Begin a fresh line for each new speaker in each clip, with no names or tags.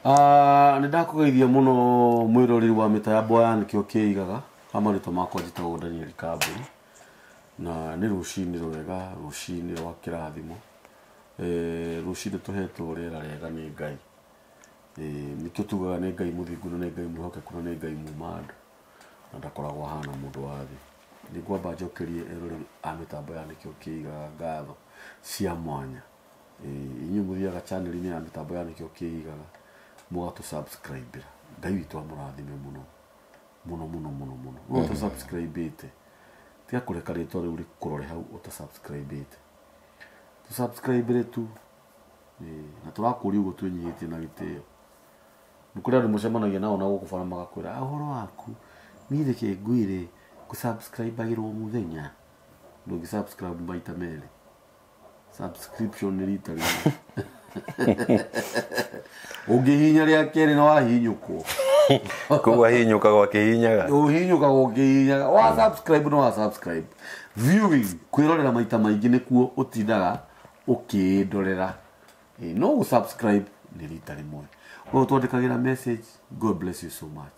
Nĩ ndakũgeithia mũno mwĩroreri wa mĩtambo ya nĩkĩo kĩigaga amarĩtwa makwa njĩtagwo Daniel Kambũri na nĩ rũcinĩ rwega rũcinĩ rwa kĩrathimo rũcinĩ tũhetwo rĩera rĩega nĩ Ngai nĩkĩo tugaga nĩ Ngai mũthingu na nĩ Ngai mwĩhokeku na nĩ Ngai muuma andũ na ndakoragwo ahana mũndũ wa thĩ nĩngwamba njokerie eroreri a mĩtambo ya nĩkĩo kĩigaga ngatho cia mwanya inyuĩ mũthiaga channel-inĩ ya mĩtambo ya nĩkĩo kĩigaga mũgatũ subscribe Ngai witũ amũrathime mũno mũno mũno mũno mũno no tu subscribe ite tia kũreka rĩtwa rĩu rĩkũrore hau ũta subscribe ite tu subscribe tu na tũrakũria ũguo twĩnyihĩtie na gĩtĩo nĩ kũrĩ andũ mũcemanagia nao na gũkũ bara magakwĩra ũhoro waku niĩ reke ngwĩre gũsubscribe agĩrwo mũthenya ndũngĩ subscribe maita merĩ subscription nĩ rita rĩmwe ũngĩhinya rĩa kerĩ na wahinyũkwo
Kugwa hinyuka gwa kihinyaga
hinyuka gwa kihinyaga wa subscribe no wa subscribe viewing kwĩrorera maita maingĩ nĩkuo ũtindaga ũkĩndorera no gũ subscribe nĩ rita rĩmwe wewe twandĩkagĩra message God bless you so much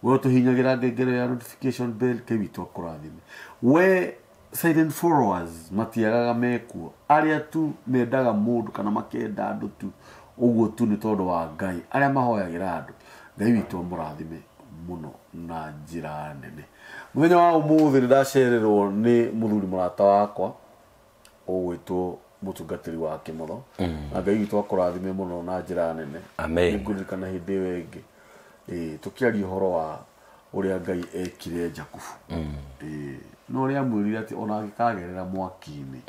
wewe tũhinyagĩra ngengere ya notification bell Ngai witũ akũrathime we silent followers matiagaga mekuo arĩa tu mendaga mũndũ kana makenda andũ tu ũguo tu nĩ tondũ wa Ngai arĩa mahoyagĩra andũ Ngai witũ amũrathime mũno na njĩra nene mũthenya wa ũmũthĩ nĩ ndacererwo nĩ mũthuri mũrata wakwa ũgwĩtwo mũtungatĩri wa Kĩmotho na Ngai witũ akũrathime mũno na njĩra nene
amen
nĩngũririkana hĩndĩ ĩyo ĩngĩ tũkĩaria ũhoro wa ũrĩa Ngai ekire Jakubu no ũrĩa amwĩrire atĩ ona angĩkagerera mwaki-inĩ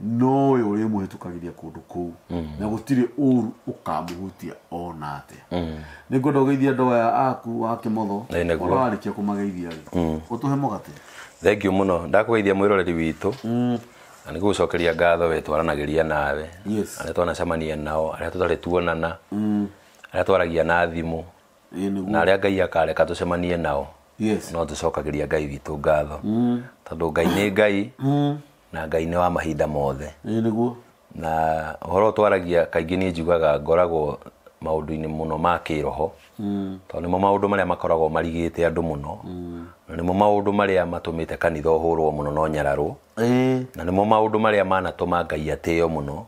no ũyũ ũrĩa mũhĩtũkagĩria kũndũ kũu na gũtirĩ ũru ũkamũhutia ona atĩa nĩngwenda ũgeithia andũ aya aku wa Kĩmotho ũrarĩkia kũmageithia ũtũhe mũgate
thank you mũno ndakũgeithia mwĩroreri witũ na nĩguo gũcokeria ngatho we twaranagĩria nawe arĩa twanacemania nao arĩa tũtarĩ tuonana arĩa twaragia na thimũ na arĩa Ngai akareka tũcemanie nao no tũcokagĩria Ngai witũ ngatho tondũ Ngai nĩ Ngai na Ngai nĩ wa mahinda mothe
nĩguo
na ũhoro twaragia kaingĩ niĩ njugaga ngoragwo maũndũ-inĩ mũno ma kĩroho tondũ nĩmo maũndũ marĩa makoragwo marigĩte andũ mũno na nĩmo maũndũ marĩa matũmĩte kanitha ũhũrwo mũno no nyararwo na nĩmo maũndũ marĩa manatũma Ngai atĩo mũno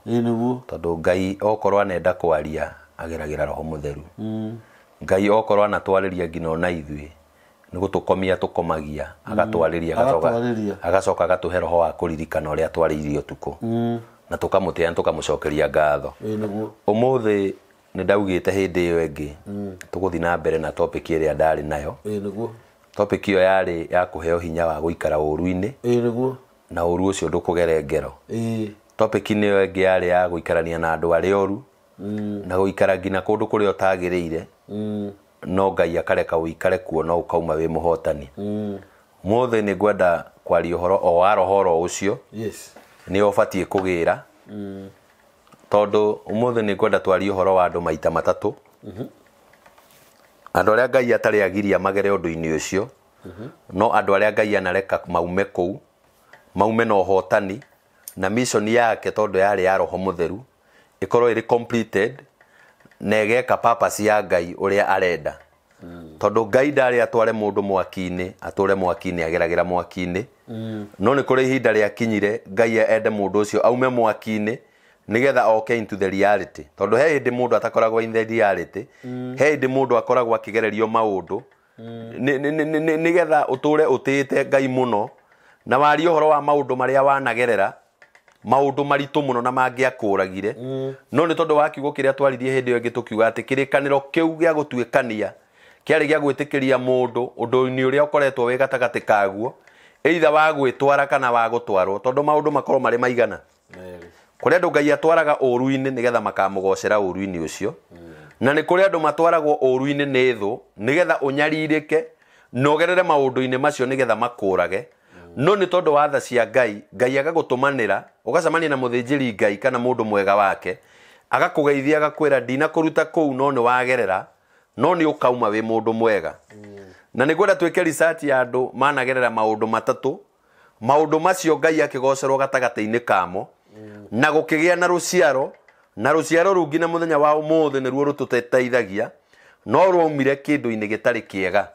tondũ Ngai okorwo anenda kwaria ageragĩra Roho Mũtheru Ngai okorwo anatwarĩria nginya ona ithuĩ nĩ gũtũkomia tũkomagia agatwarĩria agacoka agatũhe roho wa kũririkana ũrĩa twarĩirio ũtukũ na tũkamũtĩa tũkamũcokeria ngatho ũmũthĩ nĩ ndaugĩte hĩndĩ ĩyo ĩngĩ tũgũthiĩ na mbere na topic ĩrĩa ndarĩ nayo topic ĩyo yarĩ ya kũheo hinya wa gũikara ũru-inĩ na ũru ũcio ndũkũgere ngero topic ĩyo ĩngĩ yarĩ ya gũikarania na andũ arĩa oru na gũikara nginya kũndũ kũrĩa ũtagĩrĩire no Ngai akareka ũikare kuo no ũkauma wĩ mũhotani mũthĩ nĩ ngwenda kwaria ũhoro o wa roho ũcio nĩ ũbatiĩ kũgĩra tondũ ũmũthĩ nĩ ngwenda twarie ũhoro wa andũ maita matatũ andũ arĩa Ngai atarĩ agiria magere ũndũ-inĩ ũcio no andũ arĩa Ngai anareka maume kũu maume na ũhotani na mission yake tondũ yarĩ ya Roho Mũtheru ĩkorwo ĩrĩ completed na ĩgeka purpose ya Ngai ũrĩa arenda tondũ Ngai ndarĩ atware mũndũ mwaki-inĩ atũre mwaki-inĩ ageragĩra mwaki-inĩ no nĩ kũrĩ ihinda rĩakinyire Ngai ende mũndũ ũcio aume mwaki-inĩ nĩgetha oke into the reality tondũ he hĩndĩ mũndũ atakoragwo in the reality he hĩndĩ mũndũ akoragwo akĩgererio maũndũ nĩgetha ũtũre ũtĩĩte Ngai mũno na warie ũhoro wa maũndũ marĩa wanagerera maũndũ maritũ mũno na mangĩakũragire no nĩ tondũ wa kiugo kĩrĩa twaririe hĩndĩ ĩyo ĩngĩ tũkiuga atĩ kĩrĩkanĩro kĩu gĩa gũtuĩkania kĩarĩ gĩa gwĩtĩkĩria mũndũ ũndũ-inĩ ũrĩa ũkoretwo wĩ gatagatĩ kaguo either wa gwĩtwara kana wa gũtwarwo tondũ maũndũ makorwo marĩ maigana kũrĩ andũ Ngai atwaraga ũru-inĩ nĩgetha makamũgocera ũru-inĩ ũcio na nĩ kũrĩ andũ matwaragwo ũru-inĩ nĩ thũ nĩgetha ũnyarirĩke na ũgerere maũndũ-inĩ macio nĩgetha makũrage no nĩ tondũ wa tha cia Ngai agagũtũmanĩra ũgacemania na mũthĩnjĩri Ngai kana mũndũ mwega wake agakũgeithia agakwĩra ndinakũruta kũu no nĩ wagerera no nĩ ũkauma wĩ mũndũ mwega na nĩ gwenda twĩke research ya andũ managerera maũndũ matatũ maũndũ macio Ngai akĩgocerwo gatagatĩ-inĩ kamo na gũkĩgĩa na rũciaro na ruciaro rungi na muthenya wa umuthi niruo rututeithagia no rwaumire kindu-ini gitari kiega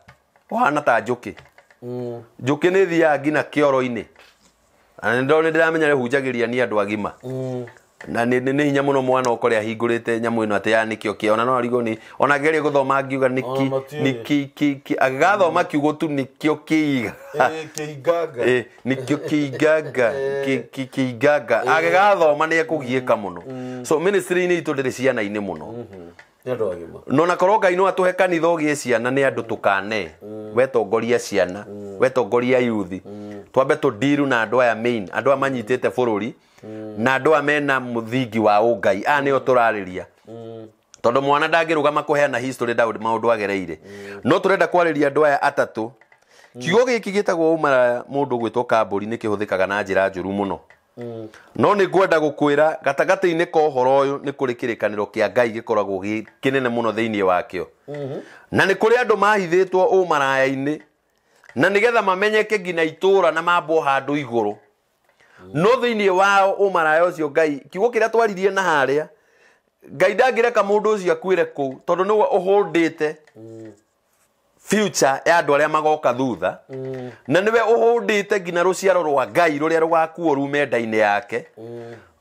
wana ta njuki njuki ni thiaga ngina kioro-ini na ndone ndiramenya rihunjagiria ni andu agima na ni hinya muno mwana ukore ahingurite nyamu ino ati ya nikio kiona no arigo ni ona gerie guthoma ngiuga niki agathoma kiugo tu nikio kiiga nikio kiigaga kiigaga agathoma ni ekugieka muno so ministry ni itu ndiri ciana-ini muno no na koroga ino atuhe kanitha ugie ciana ni andu tukane wetongoria ciana wetongoria youth twambe tu deal na andu aya main andu amanyitite bururi na andu amena muthingi wa ungai nio turariria tondu mwana ndangirugama kuheana history Daudi maundu agereire no turenda kwariria andu aya atatu kiugo giki gitagwo umaraya mundu gwitwo kamburi ni kihuthikaga na njira njuru muno no ni ngwenda gukwira gatagati-ini ka uhoro uyu ni kuri kirikaniro kia Ngai gikoragwo kinene muno thiini wakio na ni kuri andu mahithitwo umaraya-ini na nigetha mamenyeke ngina itura na mambo handu iguru no thiini wao umaraya ucio Ngai kiugo kiria twaririe na haria Ngai ndangireka mundu ucio akwire ku tondu niwe uhundite future ya andu aria magoka thutha na niwe uhundite ngina ruciaro rwa Ngai ruria rugakuo rume nda-ini yake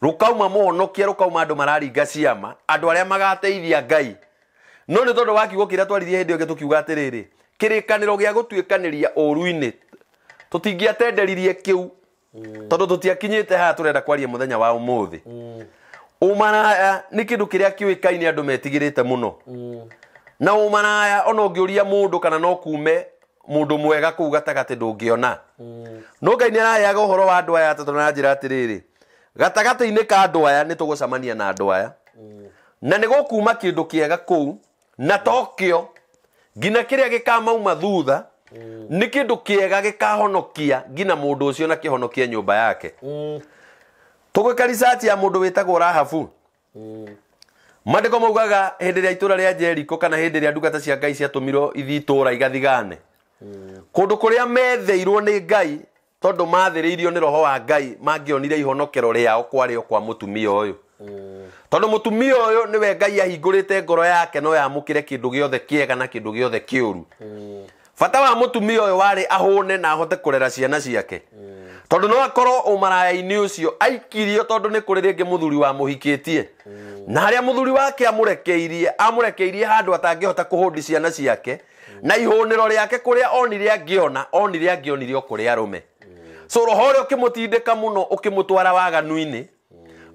rukauma muhonokia rukauma andu mararinga ciama andu aria magateithia Ngai no ni tondu wa kiugo kiria twaririe hindi iyo tukiuga atiriri kirikaniro gia gutuikaniria uru-ini tutingiatenderirie kiu tondu tutiakinyite ha turenda kwaria muthenya wa umuthi umaraya ni kindu kiria kiuikaine andu metigirite muno na umaraya ona ungiuria mundu kana no kume mundu mwega kuu gatagati ndungiona no Ngai ni arayaga uhoro wa andu aya atatu na njira atiriri gatagati-ini ka andu aya ni tugucamania na andu aya na ni gukuma kindu kiega kuu na tokio ngina kiria gikamauma thutha ni kindu kiega gikahonokia ngina mundu ucio na kihonokia nyumba yake tugwika research ya mundu witagwo Rahabu mandiko maugaga hindi ria itura ria Jericho kana hindi ria ndungata cia Ngai ciatumirwo ithi itura igathigane kundu kuria metheirwo ni Ngai tondu mathiriirio ni roho wa Ngai mangionire ihonokero riao kwario kwa mutumia uyu tondu mutumia uyu niwe Ngai ahingurite ngoro yake no yamukire kindu giothe kiega na kindu giothe kiuru fata wa mutumia uyu wari ahune na ahote kurera ciana ciake tondu no akorwo umaraya-ini ucio aikirio tondu ni kuri ringi muthuri wa muhikitie na haria muthuri wake amurekeirie handu atangihota kuhundi ciana ciake na ihuniro riake kuria onire angionire okuri arume so roho ria ukimutindika muno ukimutwara waganu-ini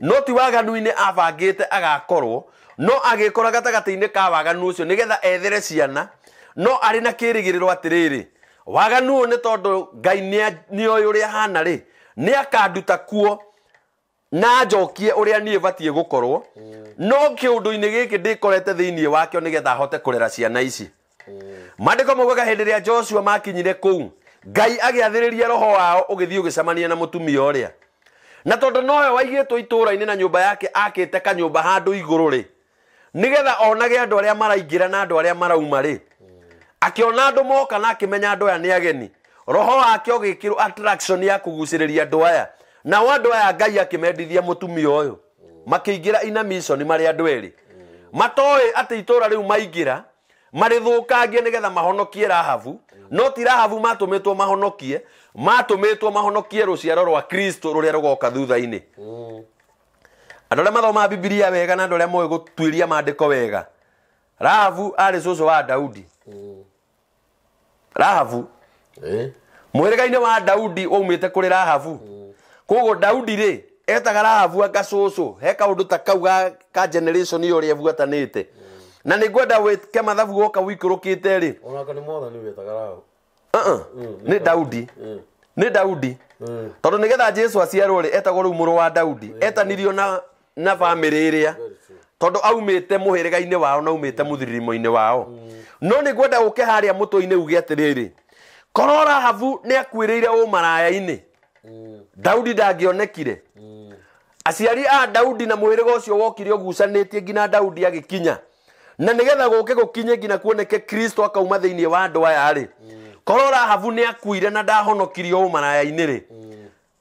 no ti waganu-ini abangite agakorwo no agikora gatagati-ini ka waganu ucio nigetha ethere ciana no ari na kirigiriro atiriri waganu ni tondu Ngai ni oyo uria hana ri ni akanduta kuo na njokie uria nie batie gukorwo no kiundu-ini giki ndikorete thiini wakio nigetha hote kurera ciana ici mandiko maugaga hindi ria Joshua makinyire kuu Ngai agiathiriria roho wao ugithii ugicamania na mutumia uria na tondu nowe waigitwo itura-ini na nyumba yake akite kanyumba handu iguru ri nigetha onage andu aria maraingira na andu aria marauma ri akiona andu moka na akimenya andu aya ni ageni roho wake ugikirwo attraction ya kuguciriria andu aya na andu aya Ngai akimendithia mutumia uyu makiingira ina mission mari andu eri matoi ati itura riu maingira marithukangie nigetha mahonokie Rahabu no ti Rahabu matumitwo mahonokie ruciaro rwa Kristo ruria rugoka thutha-ini andu aria mathoma Biblia wega na andu aria moe gutuiria mandiko wega Rahabu ari cucu wa Daudi Rahabu muhiriga-ini wa Daudi waumite kuri Rahabu koguo Daudi ri etaga Rahabu anga cucu he kaundu ta kau ka generation iyo ria buatanite na ni ngwenda wike mathabu goka wikurukite ri
onaka ni mwathani wetaga Rahabu
ni Daudi tondu nigetha Jesu aciarwo ri etagwo riu muru wa Daudi etanirio na family iria tondu aumite muhiriga-ini wao na aumite muthirimo-ini wao no ni ngwenda uke haria mutu-ini uge atiriri korwo Rahabu ni akwiriire umaraya-ini Daudi ndangionekire aciari a Daudi na muhiriga ucio wokire ugucanitie ngina Daudi agikinya na nigetha guke gukinye ngina kuoneke Kristo akauma thiini wa andu aya ri korwo Rahabu ni akuire na ndahonokirio umaraya-ini ri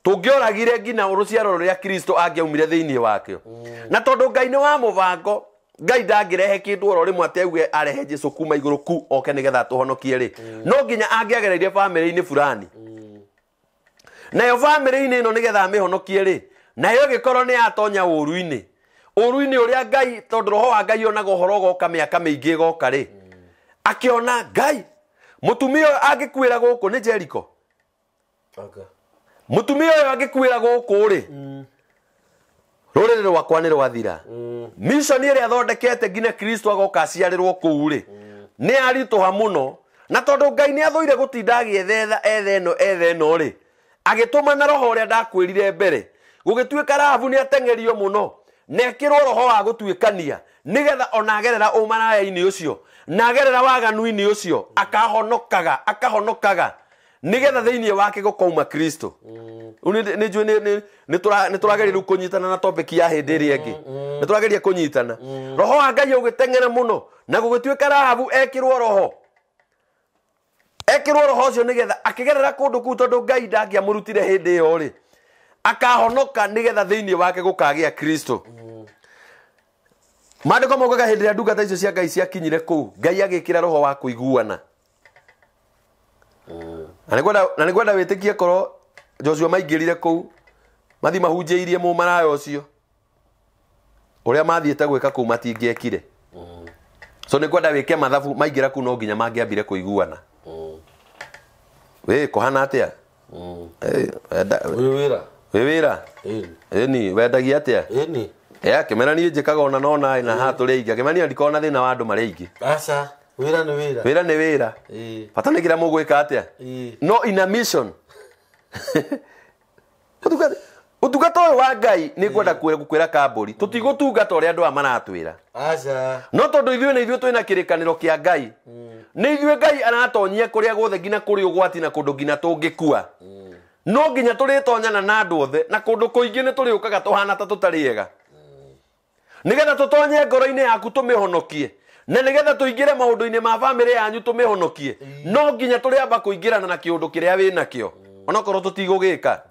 tungioragire ngina ruciaro ruria Kristo angiaumire thiini wakio na tondu Ngai ni wa mubango Ngai ndangirehe kindu oro rimwe ateuge arehe Jesu kuma iguru ku oke nigetha tuhonokie ri no nginya angiagereire family-ini fulani nayo family-ini ino nigetha mihonokie ri nayo gikorwo ni atonya uru-ini uria Ngai tondu roho wa Ngai onaga uhoro goka miaka miingi goka ri akiona Ngai mutumia angikwira guku ni Jericho mutumia uyu angikwira guku ri rurire rwakwa ni rwathira mission iri athondekete ngine Kristo agoka aciarirwo kuu ri ni arituha muno na tondu Ngai ni athoire gutinda agiethetha ethe eno ri agituma na roho uria ndakwirire mbere gugituika Rahabu ni atengerio muno nekirwo roho wa gutuikania nigetha onagerera umaraya-ini ucio nagerera waganu-ini ucio akahonokaga nigetha thiini wake gukauma Kristo ni njui ni turageria kunyitana na topic ya hindi iri ingi ni turageria kunyitana roho wa Ngai ugiteng'era muno na gugituika Rahabu ekirwo roho ucio nigetha akigerera kundu kuu tondu Ngai ndangiamurutire hindi iyo ri akahonoka nigetha thiini wake gukagia Kristo Maandiko mogaga hindi ya ndungata icio cia Ngai ciakinyire kuu Ngai agikira roho wa kuiguana na nikwenda witikie korwo Joshua maingirire kuu mathi mahunjiirie mumaraya ucio uria mathiete gwika kuu matingiekire so nikwenda wike mathabu maingira kuu no nginya mangiambire kuiguana we kohana atia wira ni wendagia atia kimena ni njikaga ona nona na haturi aingi kimena ndikona thina wa andu mari aingi
aca wira ni wira
bata nigira mugwika atia no in a mission utungata uyu wa Ngai ni kwenda kukwira kamburi tutigutungata uria andu amaratwira
aca
no tondu ithuĩ twina kirikaniro kia Ngai ni ithuĩ Ngai aratonyia kuria guothe ngina kuri ugwati na kundu ngina tungikua no nginya turitonyana na andu othe na kundu kuingi ni turiukaga tuhana ta tutariega nigetha tutonye ngoro-ini yaku tumihonokie na nigetha tuingire maundu-ini ma family yanyu tumihonokie no nginya turiamba kuingirana na kiundu kiria wina kio onokorwo tutigugika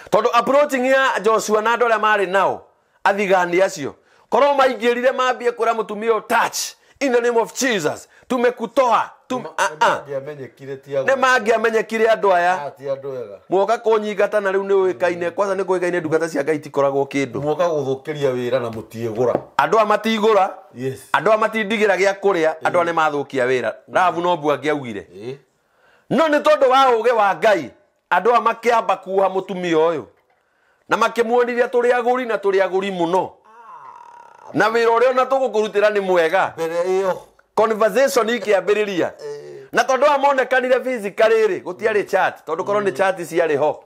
tondu approaching ya Joshua na andu aria mari nao athigani acio korwo maingirire mambie kwira mutumia touch in the name of Jesus tumekutoa ne mangiamenyekire andu aya muoka kunyingata na riu ni uikaine kwanza ni kuikaine ndungata cia Ngai tikoragwo kindu
muoka guthukiria wira na mutiigura
andu amatigura andu amatindigira gia kuria andu ane mathukia wira Rahabu no mbu angiaugire no ni tondu wa uge wa Ngai andu amakiamba kuha mutumia uyu na makimuonithia turi aguri muno na wira uria na tugukurutira ni mwega
mbere iyo
conversation ikiambiriria na tondu amonekanire physically ri gutiari chat tondu korwo ni chat ciari ho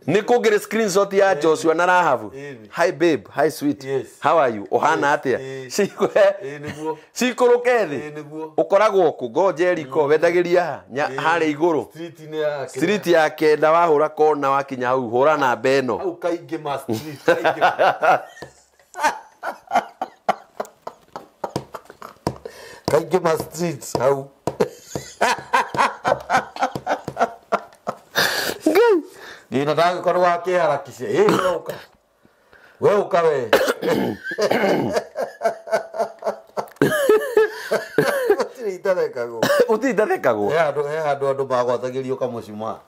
ni kungire screenshot ya Joshua na Rahabu hi babe hi sweet how are you ohana atia cikuruke thi ukoragwo ku go Jericho wendagiria hari iguru street ya kenda wahura kona wakinya hau hura na beno
au kaingi ma street kaingi ma streets hau Ngai nataka korwo akiharakishe we ukawe
utithethekagwo
andu magwatagirio kamucuma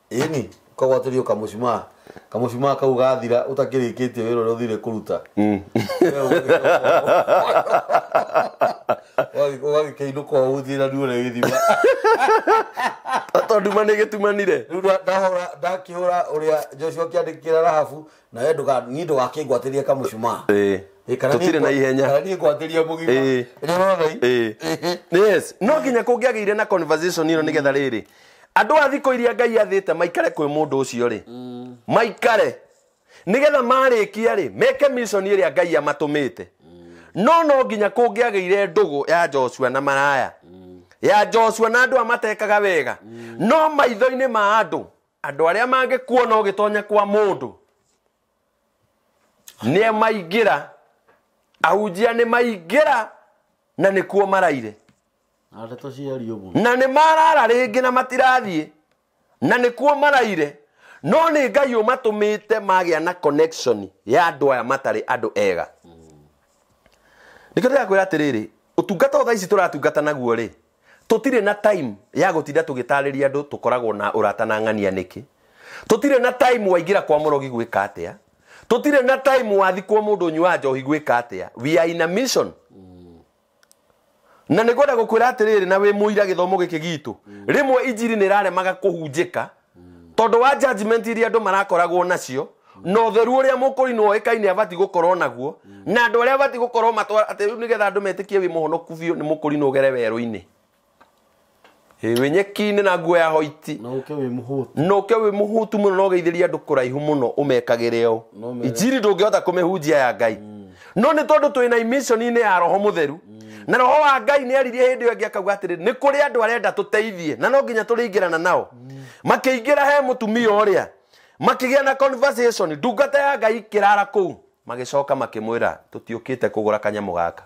ini kogwatirio kamucuma kau gathira utakirikitie wira uria uthire kuruta wagikeinuka uthira riure githima
tondu mani gitumanire
riu ndakihura uria Joshua kiandikira Rahabu na we ndugakingwatirie kamucuma
tutire na ihenya
kana ni ngwatirie mugima
yes no nginya kungiagire na conversation ino nigetha riri andu a thiko iria Ngai athite maikare kwi mundu ucio ri maikare nigetha marikia ri meke mission iria Ngai amatumite no nginya kungiagire ndugu ya Joshua na maraya ya Joshua na andu amatekaga wega no maitho-ini ma andu aria mangikuona ugitonya kwa mundu ni maingira ahunjia ni maingira na nikuo maraire
Ndeto ciario muno
na ni marara ringi na matirathie na nikuo maraire no nĩ Ngai ũmatũmĩte magĩa na connection ya andũ aya matarĩ andũ ega. Nĩkĩo ndĩrakwĩra atĩrĩrĩ, ũtungata thaa ici tũratungata naguo rĩ, tũtirĩ na time ya gũtinda tũgĩtarĩria andũ tũkoragwo na ũrata na ng'ania nĩkĩ. Tũtirĩ na time waingĩra kwa mũrogi gwĩka atĩa. Tũtirĩ na time wathikwo mũndũ ũnyuaga njohi gwĩka atĩa. We are in a mission. Na nĩngwenda gũkwĩra atĩrĩrĩ na wĩ mũira gĩthomo gĩkĩ gitũ. Rĩmwe injiri nĩ ĩraremaga kũhunjĩka tondũ wa judgment iria andũ marakoragwo nacio, na ũtheru ũrĩa mũkũrinwo oĩkaine abati gũkorwo naguo, na andũ arĩa abati gũkorwo matwara atĩ rĩu nĩgetha andũ metĩkie wĩ mũhonoku biũ nĩ mũkũrinwo ũgere werũ-inĩ. Wĩ nyeki-inĩ na nguo ya hoiti.
No ũke wĩ mũhũtu.
No ũke wĩ mũhũtu mũno na ũgeithĩrie andũ kũraihu mũno ũmekagĩre o. Injiri ndũngĩhota kũmĩhunjia ya Ngai. No nĩ tondũ twĩna mission-inĩ ya Roho Mũtheru. Na Roho wa Ngai nĩ aririe hĩndĩ ĩyo ĩngĩ akauga atĩrĩ nĩ kũrĩ andũ arenda tũteithie na no nginya tũrĩingĩrana nao. Makĩingĩra he mũtumia ũrĩa makĩgĩa na conversation, ndungata ya Ngai kĩrara kũu, magĩcoka makĩmwĩra tũtiũkĩte kũgũra kanyamũ gaka,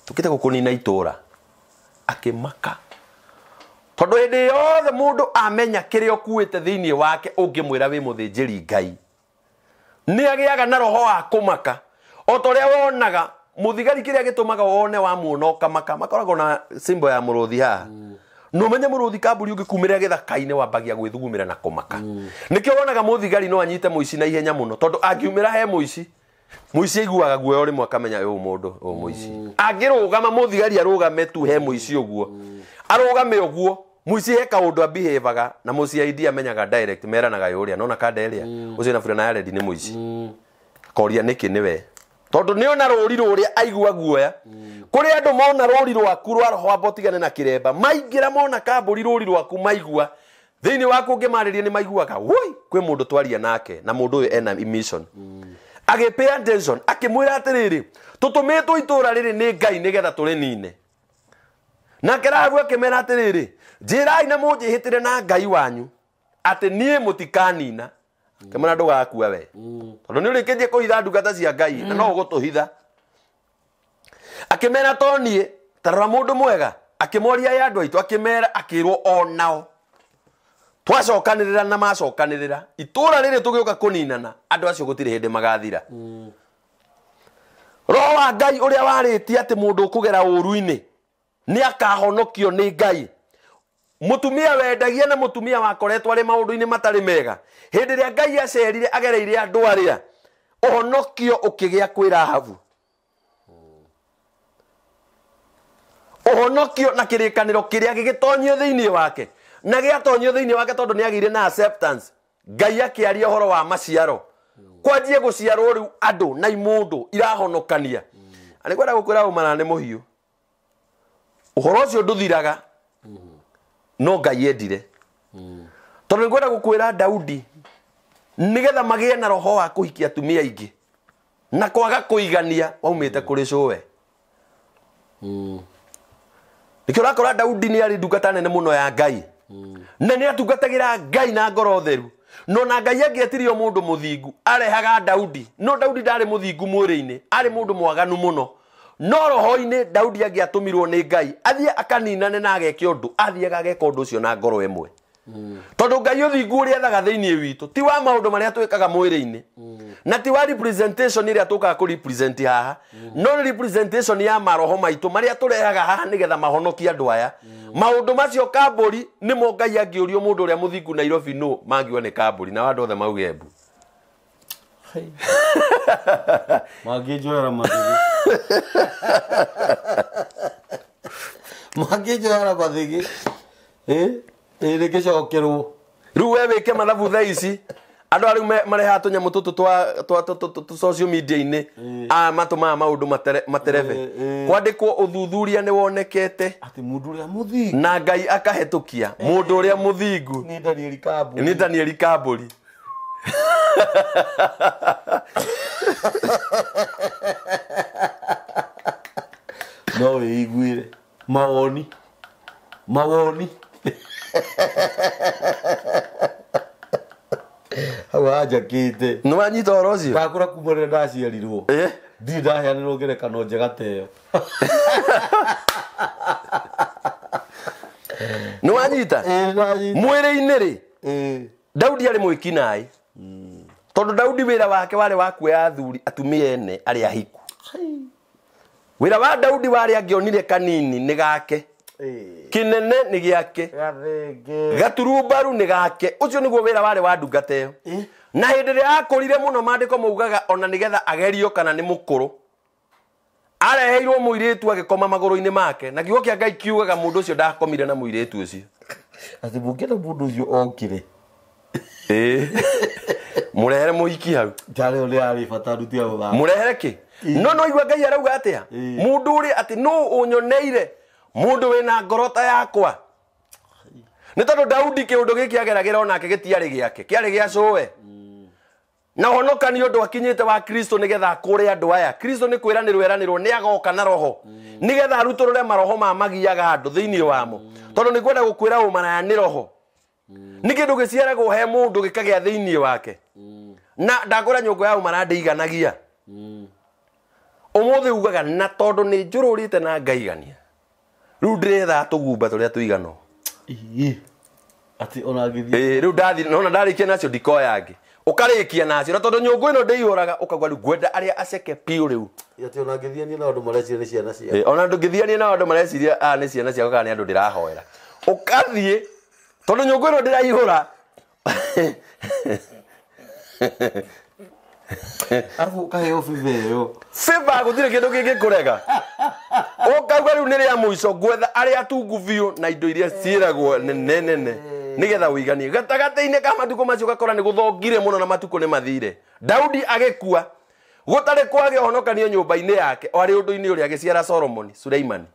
tũkĩte gũkũnina itũra. Akĩmaka tondũ hĩndĩ yothe mũndũ amenya kĩrĩa ũkuĩte thĩinĩ wake ũngĩmwĩra wĩ mũthĩnjĩri Ngai nĩ agĩaga na roho wa kũmaka. O ta ũrĩa wonaga mũthigari kĩrĩa gĩtũmaga wone wamuona ũkamaka, makoragwo na symbol ya mũrũthi haha. No menye mũrũthi kambũri ũngĩkumĩrĩra gĩthaka-inĩ wambagia gwĩthugumĩra na kũmaka. Nĩkĩo wonaga mũthigari no anyite mũici na ihenya mũno tondũ angiumĩra he mũici, mũici aiguaga guoya rĩmwe akamenya ũyũ mũndũ ũyũ mũici. Angĩrũgama mũthigari arũgame tu he mũici ũguo, arũgame ũguo, mũici he kaũndũ abihevaga na mũciaidi amenyaga direct, meranaga yũrĩa nona kanda ĩrĩa ũcio na burana ya rendi nĩ mũici. Koria nĩkĩ nĩwe tondũ nĩ ona rũri rũrĩa aigua guoya. Kũrĩ andũ mona rũri rwaku rwa roho abotigane na kĩremba, maingĩra mona kambũri rũri rwaku maigua thĩinĩ waku ũngĩmarĩria nĩ maiguaga woi kwĩ mũndũ twaria nake na mũndũ ũyũ ena mission. Agĩpea attention akĩmwĩra atĩrĩrĩ tũtũmĩtwo itũra rĩrĩ nĩ Ngai nĩgetha tũrĩnine. Nake Rahabu akĩmera atĩrĩrĩ njĩrai na mũnjĩhĩtĩre na Ngai wanyu atĩ niĩ mũtikanina. Kĩmana ndũgakua we tondũ nĩ ũrĩkĩtie kũhitha ndungata cia Ngai na no ũgũtũhitha. Akĩmera to niĩ tarora mũndũ mwega, akĩmoria ya andũ aitũ akĩmera akĩrwo o nao twacokanĩrĩra na macokanĩrĩra itũra rĩrĩ tũgĩũka kũninana andũ acio gũtirĩ hĩndĩ magathira. Roho wa Ngai ũrĩa warĩtie atĩ mũndũ ũkũgera ũru-inĩ nĩ akahonokio nĩ Ngai. Mũtumia wendagia na mũtumia wakoretwo arĩ maũndũ-inĩ matarĩ mega, hĩndĩ ĩrĩa Ngai acerire agereire andũ arĩa ũhonokio ũkĩgĩa kwĩ Rahabu. Ũhonokio na kĩrĩkanĩro kĩrĩa gĩgĩtonyio thĩinĩ wake na gĩatonyio thĩinĩ wake tondũ nĩ agĩire na acceptance. Ngai akĩaria ũhoro wa maciaro, kwanjie gũciarwo rĩu andũ na imũndũ irahonokania. Nĩ kwenda gũkwĩra ũmana nĩ mũhiũ, ũhoro ũcio ndũthiraga no Ngai endire. Tondũ nĩ kwenda gũkwĩra Daudi nĩgetha magĩe na roho wa kũhikia atumia aingĩ na kwaga kũigania waumĩte kũrĩ cũwe. Nĩkĩo ũrakora Daudi nĩ arĩ ndungata nene mũno ya Ngai na nĩ atungatagĩra Ngai na ngoro theru. No na Ngai angĩetirio mũndũ mũthingu arehaga Daudi. No Daudi ndarĩ mũthingu mwĩrĩ-inĩ, arĩ mũndũ mwaganu mũno. No roho-inĩ Daudi angĩatũmirwo nĩ Ngai athiĩ akaninane na ageke ũndũ, athiaga ageka ũndũ ũcio na ngoro ĩmwe. Tondũ Ngai ũthingu ũrĩa ethaga thĩinĩ witũ ti wa maũndũ marĩa twĩkaga mwĩrĩ-inĩ na ti wa representation ĩrĩa tũkaga kũ represent haha, no nĩ representation ya maroho maitũ marĩa tũrehaga haha nĩgetha mahonokie andũ aya. Maũndũ macio kambũri nĩmo Ngai angĩũrio mũndũ ũrĩa mũthingu Nairobi no mangiwa nĩ kambũri na andũ othe mauge mbu.
Mangĩnjoera mathigi. Mangĩnjoera mathigi. Nĩgĩcokerwo.
Rĩu we wĩke mathabu thaa ici andũ arĩa marehaga tũnyamũ tũtũ twa social media-inĩ matũmaga maũndũ materebe. Kwandĩkwo ũthuthuria nĩ wonekete
atĩ mũndũ ũrĩa mũthingu
na Ngai akahĩtũkia mũndũ ũrĩa mũthingu nĩ Danieli Kambũri.
No wĩiguire mawoni hau anjakĩte
nĩ wanyita ũhoro ũcio
ndakũra kuma rĩrĩa ndaciarirwo ndirĩ ndaheanĩrwo ngerekano njega ta ĩyo.
nĩ wanyita mwĩrĩ-inĩ rĩ Daudi arĩ mwĩkinaĩ tondũ Daudi wĩra wake warĩ wa kuoya athuri atumia ene arĩa ahiku wĩra wa Daudi warĩ angĩonire kanini nĩ gake kinene nĩ gĩake gaturumbaru nĩ gake ũcio nĩguo wĩra warĩ wa ndungata ĩyo na hĩndĩ ĩrĩa akũrire mũno maandĩko maugaga ona nĩgetha agerio kana nĩ mũkũrũ areheirwo mũirĩtu agĩkoma magũrũ-inĩ make na kiugo kĩa Ngai kiugaga mũndũ ũcio ndakomire na mũirĩtu ũcio
atĩ mũngĩenda mũndũ ũcio okire
mũrehere mũhiki hau
tarĩ ũrĩa arĩ bata rutia gũthama
mũrehere kĩ no igua Ngai arauga atĩa mũndũ ũrĩ atĩ no ũnyoneire mũndũ wĩna ngoro ta yakwa nĩ tondũ Daudi kĩũndũ gĩkĩ ageragĩra onake gĩtiarĩ gĩake kĩarĩ gĩa cũwe na honoka nĩ ũndũ akinyĩte wa Kristo nĩgetha akũre andũ aya Kristo nĩ kwĩranĩrwo eranĩrwo nĩ agoka na roho nĩgetha arutũrũre maroho ma magiaga andũ thĩinĩ wamo tondũ nĩ kwenda gũkwĩra ũmaraya nĩ roho nĩ kĩndũ gĩciaragwo he mũndũ gĩkagĩa thĩinĩ wake na ndakũra nyũngũ ya ũmara ndĩiganagia ũmũthĩ ugaga na tondũ nĩ njũrũrĩte na ngaigania rĩu ndĩretha tũgumba tũrĩa tũigano
atĩ ona ngĩthiĩ
rĩu ndathi nona ndarĩkia nacio ndikoya angĩ ũkarĩkia nacio na tondũ nyũngũ ĩno ndĩihũraga ũkagwa rĩu ngwenda arĩa aceke piũ rĩu
atĩ ona ngĩthiania na andũ mareciria nĩ ciana ciao
ona ndũngĩthiania na andũ mareciria nĩ ciana ciao kana nĩ andũ ndĩrahoera ũkathiĩ tondũ nyũngũ ĩno ndĩraihũra
afu kaheo fiveo
fiva gũtirĩ kĩndũ kĩngĩkũrega ũkauga rĩu nĩ rĩa mũico gwetha arĩa atungu biũ na indo iria ciĩragwo nene nĩgetha ũiganie gatagatĩ-inĩ ka matukũ macio gakora nĩ gũthongire mũno na matukũ nĩ mathire Daudi agĩkua gũtarĩ kwagĩa honokanio nyũmba-inĩ yake o arĩ ũndũ-inĩ ũrĩa agĩciara Solomoni Suleimani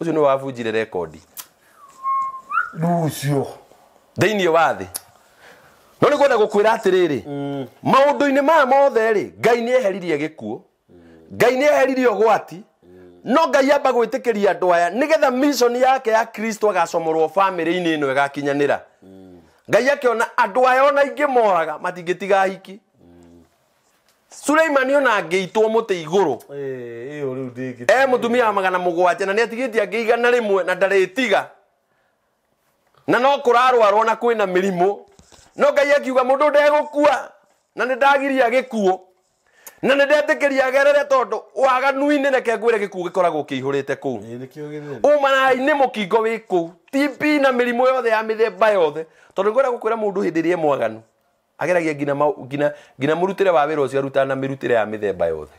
ũcio nĩ wabunjire rekondi
Lucio
thĩinĩ wa thĩ no nĩ kwenda gũkwĩra atĩrĩrĩ maũndũ-inĩ maya mothe rĩ Ngai nĩ eheririe gĩkuũ Ngai nĩ eheririe ũgwati no Ngai amba gwĩtĩkĩria andũ aya nĩgetha mission yake ya Kristo agacomorwo family-inĩ ĩno ĩgakinyanĩra Ngai akĩona andũ aya ona ingĩ moraga matingĩtiga hiki Suleimani ona angĩitwo mũtĩ igũrũ
rĩu ndĩngĩ
mũtumia wa 700 na nĩ atigĩtie angĩigana rĩmwe na ndarĩtiga na no kũrarwarwo na kwĩna mĩrimũ no Ngai akiuga mũndũ ndegũkua na nĩ ndagiria gĩkuũ na nĩ ndetĩkĩria agerere tondũ waganu-inĩ reke ngwĩre gĩkuũ gĩkoragwo kĩihũrĩte kũu ũmaraĩ-inĩ mũkingo wĩ kũu TB na mĩrimũ yothe ya mĩthemba yothe tondũ ngwĩra gũkwĩra mũndũ hĩndĩ ĩrĩa mwaganu ageragia ngina mũrutĩre wa wĩra ũcio arutaga na mĩrutĩre ya mĩthemba yothe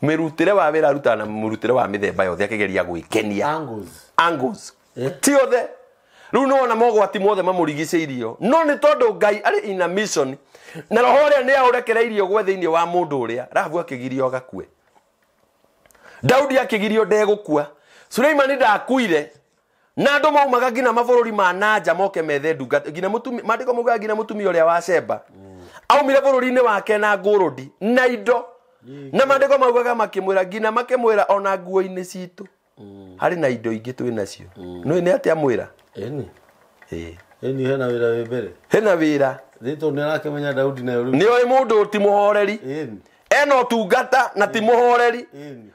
mĩrutĩre wa wĩra arutaga na mũrutĩre wa mĩthemba yothe akĩgeria gwĩkenia angles ti othe rĩu no ona mogwati mothe mamũrigicĩirio no nĩ tondũ Ngai arĩ ina mission na roho ũrĩa nĩ aũrekereirio gwe thĩinĩ wa mũndũ ũrĩa rabu akĩgirio gakue Daudi akĩgirio ndegũkua Suleimani ndakuire na andũ maumaga ngina mabũrũri ma nanja moke methe ndungata ngina mũtumia maandĩko maugaga ngina mũtumia ũrĩa wa Sheba aumire bũrũri-inĩ wake na ngũrũndi na indo na maandĩko maugaga makĩmwĩra ngina makĩmwĩra ona nguo-inĩ citũ harĩ na indo ingĩ twĩ nacio nĩ atĩa mwĩra
eni hena wĩra wĩ mbere
hena wĩra
rĩtũ nĩ arakĩmenya Daudi nayo rĩu
nĩ oĩ mũndũ ti mũhoreri ena ũtungata na ti mũhoreri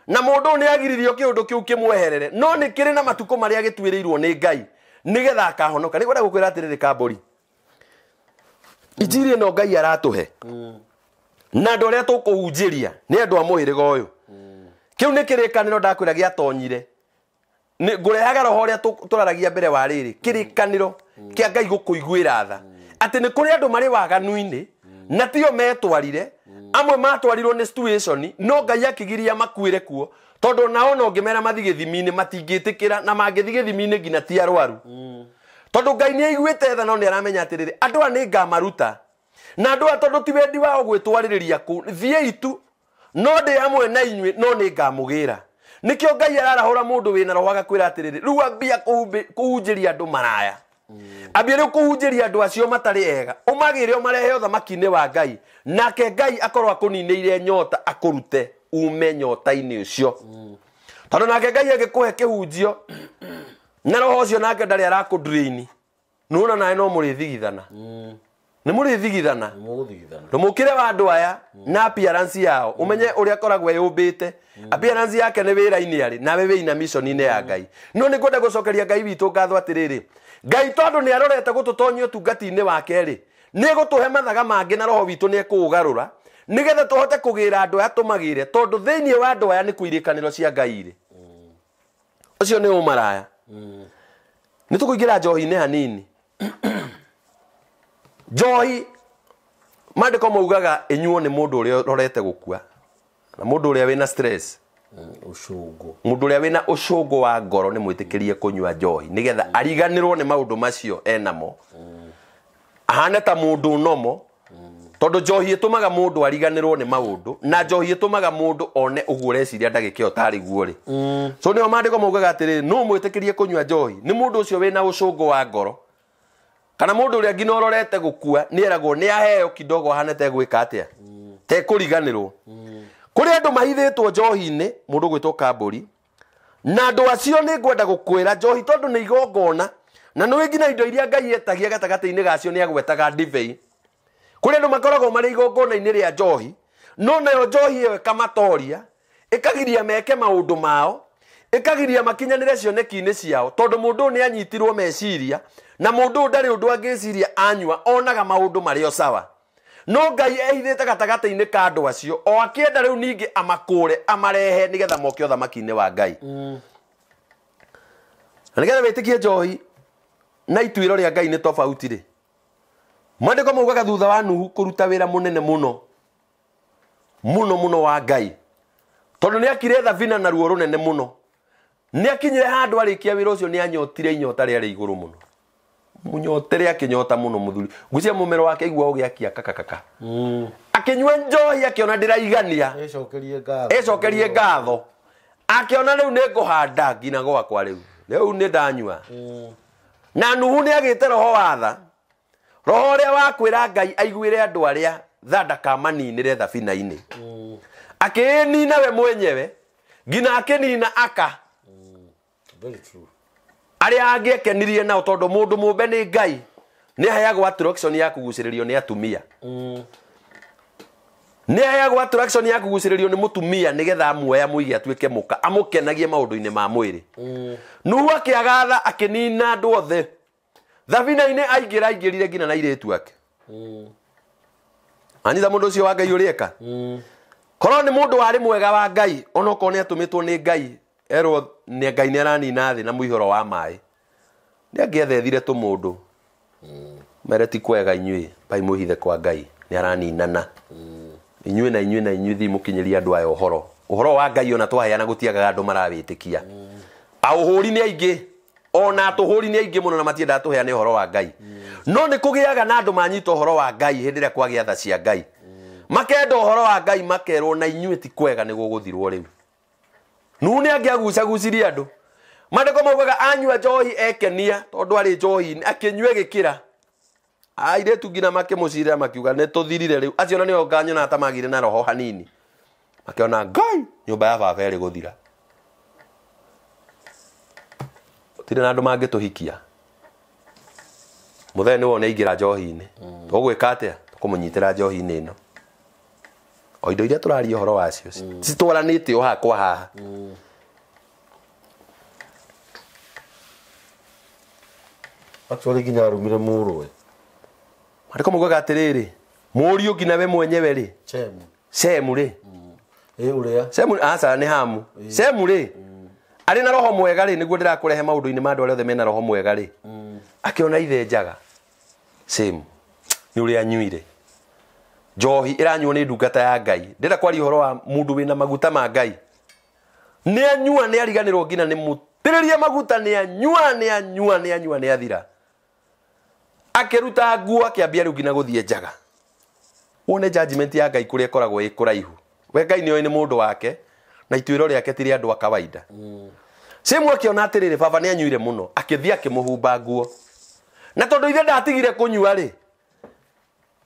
na mũndũ nĩ agiririo kĩũndũ kĩu kĩmweherere no nĩ kĩrĩ na matukũ marĩa gĩtuĩrĩirwo nĩ Ngai nĩgetha akahonoka nĩ kwenda gũkwĩra atĩrĩrĩ Kambũri injiri ĩno Ngai aratũhe na andũ arĩa tũkũhunjĩria nĩ andũ a mũhĩrĩga ũyũ kĩu nĩ kĩrĩkanĩro ndakwĩra gĩatonyire ngũrehaga roho ũrĩa tũraragia mbere wa rĩrĩ kĩrĩkanĩro kĩa Ngai gũkũiguĩra tha atĩ nĩ kũrĩ andũ marĩ waganu-inĩ na tio metwarire amwe matwarirwo nĩ situation no Ngai akĩgiria makuĩre kuo tondũ nao no ngĩmera mathiĩ gĩthimi-inĩ matingĩtĩkĩra na mangĩthiĩ gĩthimi-inĩ nginya ti arwaru tondũ Ngai nĩ aiguĩte tha no nĩ aramenya atĩrĩrĩ andũ aya nĩ ngamaruta na andũ aya tondũ ti wendi wao gwĩtwarĩrĩria kũu thiĩ itu no ndĩ hamwe na inyuĩ no nĩ ngamũgĩra nikio Ngai ararahũra mũndũ wĩna roho agakwĩra atĩrĩrĩ rĩu ambia kũhunjĩria andũ maraya ambia rĩu kũhunjĩria andũ acio matarĩ ega ũmagĩre ũmarehe ũthamaki-inĩ wa Ngai nake Ngai akorwo akũninĩire nyota akũrute ume nyota-inĩ ũcio tondũ nake Ngai agĩkũhe kĩhunjio na roho ũcio nake ndarĩ arakũdraini nũna nawe no mũrĩthigithana nĩ mũrĩthigithana ndũmũkĩre wa andũ aya na appearance yao umenye ũrĩa akoragwo eyũmbĩte appearance yake nĩ wĩra-inĩ arĩ nawe wĩ ina mission-inĩ ya Ngai no nĩ kwenda gũcokeria Ngai witũ ngatho atĩrĩrĩ Ngai tondu ni arorete gututonyia utungati-ini wake ri ni gutuhe mathaga mangi na roho witu ni kuugarura nigetha tuhote kugira andu aya tumagire tondu thiini wa andu aya ni kuirikaniro cia Ngai ri ucio ni umaraya ni tukuingira njohi-ini hanini njohi mandiko maugaga inyuo ni mundu uria rorete gukua na mundu uria wina stress
ucungu
mundu uria wina ucungu wa ngoro ni mwitikirie kunywa njohi nigetha ariganirwo ni maundu macio enamo ahane ta mundu nomo tondu njohi itumaga mundu ariganirwo ni maundu na njohi itumaga mundu one uguo reciria ndagikio tari guo ri so ni mandiko maugaga atiri no mwitikirie kunywa njohi ni mundu ucio wina ucungu wa ngoro kana mundu uria ngina ororete gukua ni eragwo ni aheo kidogo hanete gwika atia te kuriganirwo kuri andu mahithitwo njohi-ini mundu gwitwo Kamburi na andu acio ni ngwenda gukwira njohi tondu ni igongona na nĩ ngina indo iria Ngai etagia gatagati-ini gacio ni agwetaga ndibei kuri andu makoragwo mari igongona-ini ria njohi no nayo njohi iyo ikamatoria ikagiria meke maundu mao ikagiria makinyanire cioneki-ini ciao tondu mundu ni anyitirwo meciria na mundu ndari undu angiciria anyua onaga maundu mario sawa no Ngai ehithite gatagati-ini ka andu acio o akienda riu ningi amakure amarehe nigetha moke uthamaki-ini wa Ngai na nigetha witikie njohi na ituiro ria Ngai ni tofauti ri mandiko maugaga thutha wa Nuhu kuruta wira munene muno wa Ngai tondu ni akire thabina na ruo runene muno ni akinyire handu arikia wira ucio ni anyotire inyota ria iguru muno munyotere akinyota muno muthuri ngucia mumero wake igua ugiakia kakakaka akinywa njohi akiona ndiraigania ecokerie ngatho akiona riu ni nguhanda ngina gwakwa riu ni ndanyua na Nuhu ni agite roho watha roho ria wakwira Ngai aiguire andu aria thandaka maninire thabina-ini akinina we mwenyewe ngina akinina aka
very true
aria angiekenirie nao tondu mundu mumbe ni Ngai ni aheagwo attraction ya kuguciririo ni atumia ni aheagwo attraction ya kuguciririo ni mutumia nigetha amuoya muigi atuike muka amukenagie maundu-ini ma mwiri Nuhu akiagatha akinina andu othe thabina-ini aingirire ngina na iritu ake anyitha mundu ucio wa Ngai urieka korwo ni mundu wari mwega wa Ngai onoko ni atumitwo ni Ngai erwo ni Ngai ni aranina thi na muihoro wa mai ni angiethethire tu mundu mere ti kwega inyui bai muhithe kwa Ngai ni araninana inyui na inyui thi mukinyiria andu aya uhoro wa Ngai ona twaheana gutiagaga andu marawitikia auhuri ni aingi ona tuhuri ni aingi muno na matienda tuheane uhoro wa Ngai no ni kugiaga na andu manyita uhoro wa Ngai hindi ria kwagia tha cia Ngai makenda uhoro wa Ngai makerwo na inyui ti kwega ni guguthirwo riu Nuhu ni angiagucagucirie andu mandiko maugaga anyua njohi ekenia tondu ari njohi akinyue gikira airetu ngina makimucirira makiuga ni tuthirire riu acio na nio nganyona tamagire na roho hanini makiona Ngai nyumba ya baba eri guthira tire na andu mangituhikia muthee ni wona ingira njohi-ini tugwika atia tukumunyitira njohi-ini ino o indo iria turaria uhoro wacio citwaranite o hakwa haha
actually ginya rumire muruwe
mandiko maugaga atiriri muriu ngina we mwenyewe ri Shemu ri
uria
Shemu asa ni Hamu Shemu ri ari na roho mwega ri niguo ndirakurehe maundu-ini ma andu aria othe mena roho mwega ri akiona ithe njaga Shemu ni uria anyuire njohi iranyuo ni ndungata ya Ngai ndira kwari uhoro wa mundu wina maguta ma Ngai ni anyua ni ariganirwo ngina ni mutiririe maguta ni anyua ni athira akiruta nguo akiambia riu ngina guthie njaga wone judgment ya Ngai kuria koragwo ikuraihu we Ngai ni mundu wake na ituiro riake tiri andu a kawaida Shemu akiona atiriri baba ni anyuire muno akithia akimuhumba nguo na tondu ithe ndatigire kunyua ri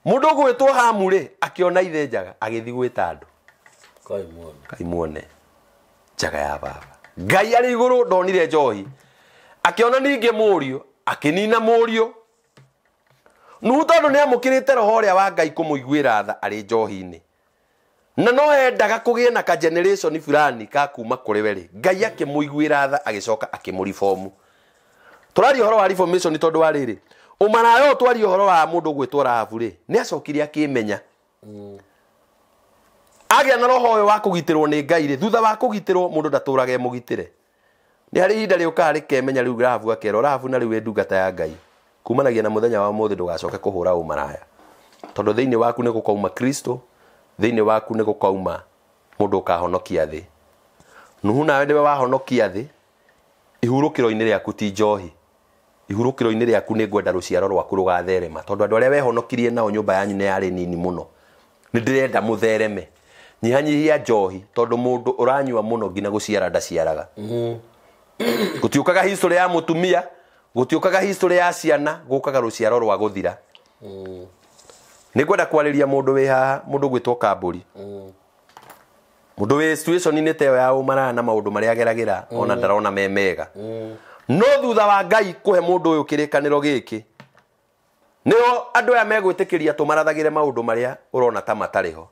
mundu gwitwo Hamu ri akiona ithe njaga agithi gwita andu kai muone njaga ya baba Ngai ari iguru ndonire njohi akiona ninge murio akinina murio Nuhu tondu ni amukirite roho ria wa Ngai kumuiguira tha ari njohi-ini na no endaga kugie na ka generation fulani ka kuma kuri we ri Ngai akimuiguira tha agicoka akimuriformu Tũraria ũhoro wa reformation tondũ wa rĩrĩ ũmarayo twaria ũhoro wa mũndũ gwĩtwo Rahabu rĩ nĩ acokire akĩmenya agĩa na roho ũyũ wa kũgitĩrwo nĩ Ngai rĩ thutha wa kũgitĩrwo mũndũ ndatũraga mũgitĩre nĩ harĩ ihinda rĩũkaga rĩkemenya rĩu Rahabu akerwo Rahabu na rĩu ndungata ya Ngai kumanagia na mũthenya wa mũthĩ ndũgacoke kũhũra ũmaraya tondũ thĩinĩ waku nĩ gũkauma Kristo thĩinĩ waku nĩ gũkauma mũndũ ũkahonokia thĩ Nuhu nawe nĩwe wahonokia thĩ ihurũkĩro-inĩ rĩaku ti njohi ihurũkĩro-inĩ rĩaku nĩ ngwenda rũciaro rwaku rũgatherema tondũ andũ arĩa wehonokirie nao nyũmba yanyu nĩ yarĩ nini mũno nĩ ndĩrenda mũthereme nyihanyihia njohi tondũ mũndũ ũranyua mũno nginya gũciara ndaciaraga gũtiũkaga history ya mũtumia gũtiũkaga history ya ciana gũkaga rũciaro rwa gũthira nĩ ngwenda kwarĩria mũndũ wĩ haha mũndũ gwĩtwo Kambũri mũndũ wĩ situation-inĩ ta ĩyo ya ũmaraya na maũndũ marĩa ageragĩra ona ndarona me mega no thutha wa Ngai kũhe mũndũ ũyũ kĩrĩkanĩro gĩkĩ nĩo andũ aya megwĩtĩkĩria tũmarathagĩre maũndũ marĩa ũrona ta matarĩ ho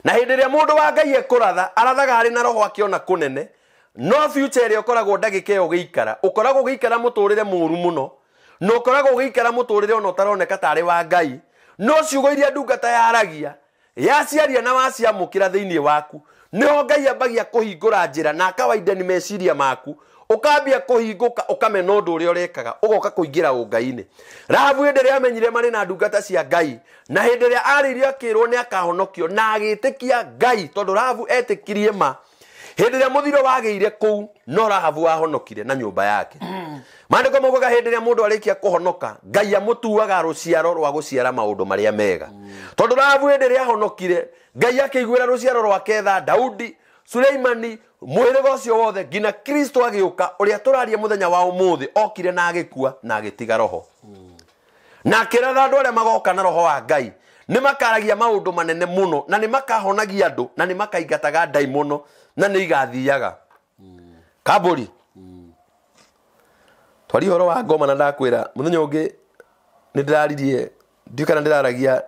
na hĩndĩ ĩrĩa mũndũ wa Ngai ekũratha arathaga arĩ na roho akĩona kũnene no future ĩrĩa ũkoragwo ndagĩka ĩyo gĩikara ũkoragwo gĩikara mũtũrĩre mũru mũno no ũkoragwo gĩikara mũtũrĩre ona ũtaroneka tarĩ wa Ngai no ciugo iria ndungata yaragia yaciaria na waciamũkĩra thĩinĩ waku nĩho Ngai ambagia kũhingũra njĩra na akawaida nĩ meciria maku ukambia kũhingũka ũkamenya ũndũ ũrĩa ũrekaga ũgoka kũingĩra ũngai-inĩ Rahabu hĩndĩ ĩrĩa amenyire marĩ na ndungata cia Ngai na hĩndĩ ĩrĩa arĩirio akĩrwo nĩ akahonokio na agĩtĩkia Ngai tondũ Rahabu etĩkirie ma hĩndĩ ĩrĩa mũthiro wagĩire kũu no Rahabu wahonokire na nyũmba yake Maandĩko maugaga hĩndĩ ĩrĩa mũndũ arĩkia kũhonoka Ngai amũtuaga rũciaro rwa gũciara maũndũ marĩa mega tondũ Rahabu hĩndĩ ĩrĩa ahonokire Ngai akĩiguĩra rũciaro rwake tha Daudi Suleimani mũhĩrĩga ũcio wothe nginya Kristo agĩũka ũrĩa tũraria mũthenya wa ũmũthĩ okire na agĩkua na agĩtiga roho na akĩratha andũ arĩa magoka na roho wa Ngai nĩ makaragia maũndũ manene mũno na nĩ makahonagia andũ na nĩ makaingataga ndai mũno na nĩ igathiaga Kambũri twari horo wa ngoma na ndakwĩra mũthenya ũngĩ nĩ ndĩraririe ndiũkana ndĩraragia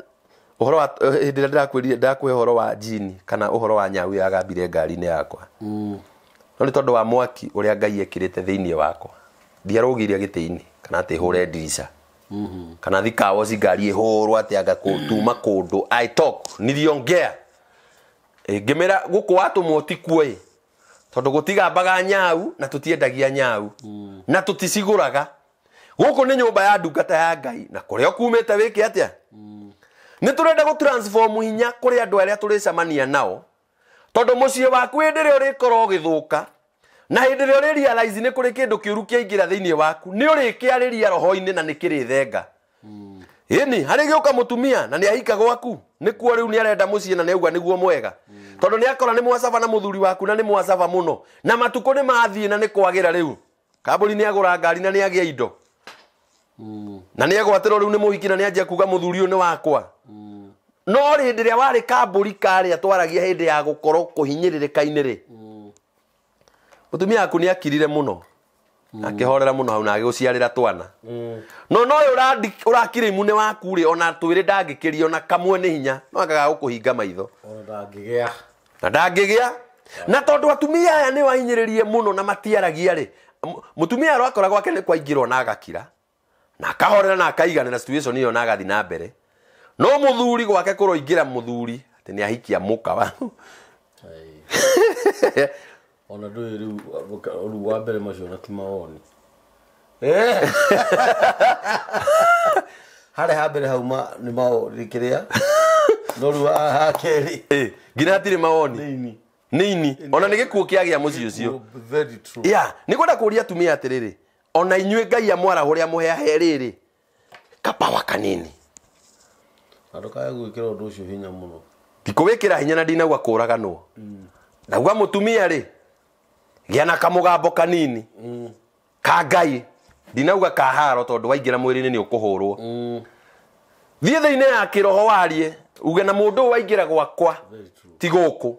ũhoro wa hĩndĩ ĩrĩa ndakwĩra ũhoro wa jini kana ũhoro wa nyau yagambire ngari-inĩ yakwa no nĩ tondũ wa mwaki ũrĩa Ngai ekĩrĩte thĩinĩ wakwa ndiarũgiria gĩtĩ-inĩ kana atĩ hũre ndirica kana thikawo ngari ĩhũrwo atĩ anga tuma kũndũ I talk niliongea ngĩmera gũkũ watũmwo ti kuoĩ tondũ gũtigambaga nyau na tũtiendagia nyau na tũticigũraga gũkũ nĩ nyũmba ya ndungata ya Ngai na kũrĩa ũkumĩte wĩke atĩa nĩ tũrenda gũtransform hinya kũrĩ andũ arĩa tũrĩcemania nao tondũ mũciĩ waku hĩndĩ ĩrĩa ũrĩkorwo ũgĩthũka na hĩndĩ ĩrĩa ũrĩrealize nĩ kũrĩ kĩndũ kĩũru kĩaingĩra thĩinĩ waku nĩ ũrĩkĩarĩria roho-inĩ na nĩ kĩrĩthenga ĩni harĩ gĩũka mũtumia na nĩ ahika gwaku nĩkuo rĩu nĩ arenda mũciĩ na nĩauga nĩguo mwega tondũ nĩ akora nĩ mwacaba na mũthuri waku na nĩ mwacaba mũno na matukũ nĩ mathiĩ na nĩ kwagĩra rĩu Kambũri nĩ agũra ngari na nĩ agĩa indo na nĩ agwatĩrwo rĩu nĩ mũhiki na nĩ anjia kuga mũthuri ũyũ nĩ wakwa no hĩndĩ ĩrĩa warĩ Kambũri karĩa twaragia hĩndĩ ya gũkorwo kũhinyĩrĩrĩka-inĩ rĩ mũtumia waku nĩ akirire mũno akĩhorera mũno hau na agĩgũciarĩra twana no ũyũ ũrakire imune waku rĩ ona twĩrĩ ndangĩkĩrio na kamwe nĩ hinya no akaga gũkũhinga maitho na ndangĩgĩa na tondũ atumia aya nĩ wahinyĩrĩrie mũno na matiaragia rĩ mũtumia arakora gwake nĩ kwaingĩrwo na agakira na akahorera na akaigana na situation ĩyo na agathi na mbere no mũthuri gwake kũroingĩra mũthuri atĩ nĩ ahikia mũka wa
ona ndũĩ rĩu wa mbere macio na ti mawoni harĩ ha mbere hau nĩ mawoni kĩrĩa no rĩu ha kerĩ
nginya hatirĩ mawoni nini ona nĩ gĩkuũ kĩagĩa mũciĩ ũcio nĩ kwenda kũria atumia atĩrĩrĩ ona inyuĩ Ngai amwarahũre amũheahe rĩrĩ kapawa kanini
andũ kaya gwĩkĩra ũndũ ũcio hinya mũno
ndikũwĩkĩra hinya na ndinagua kũraganwo nauga mũtumia rĩ gĩa na kamũgambo kanini ka Ngai ndinauga ka haro tondũ waingĩra mwĩrĩ-inĩ nĩ ũkũhũrwo thiĩ thĩinĩ ya kĩroho warie uge na mũndũ waingĩra gwakwa ti gũkũ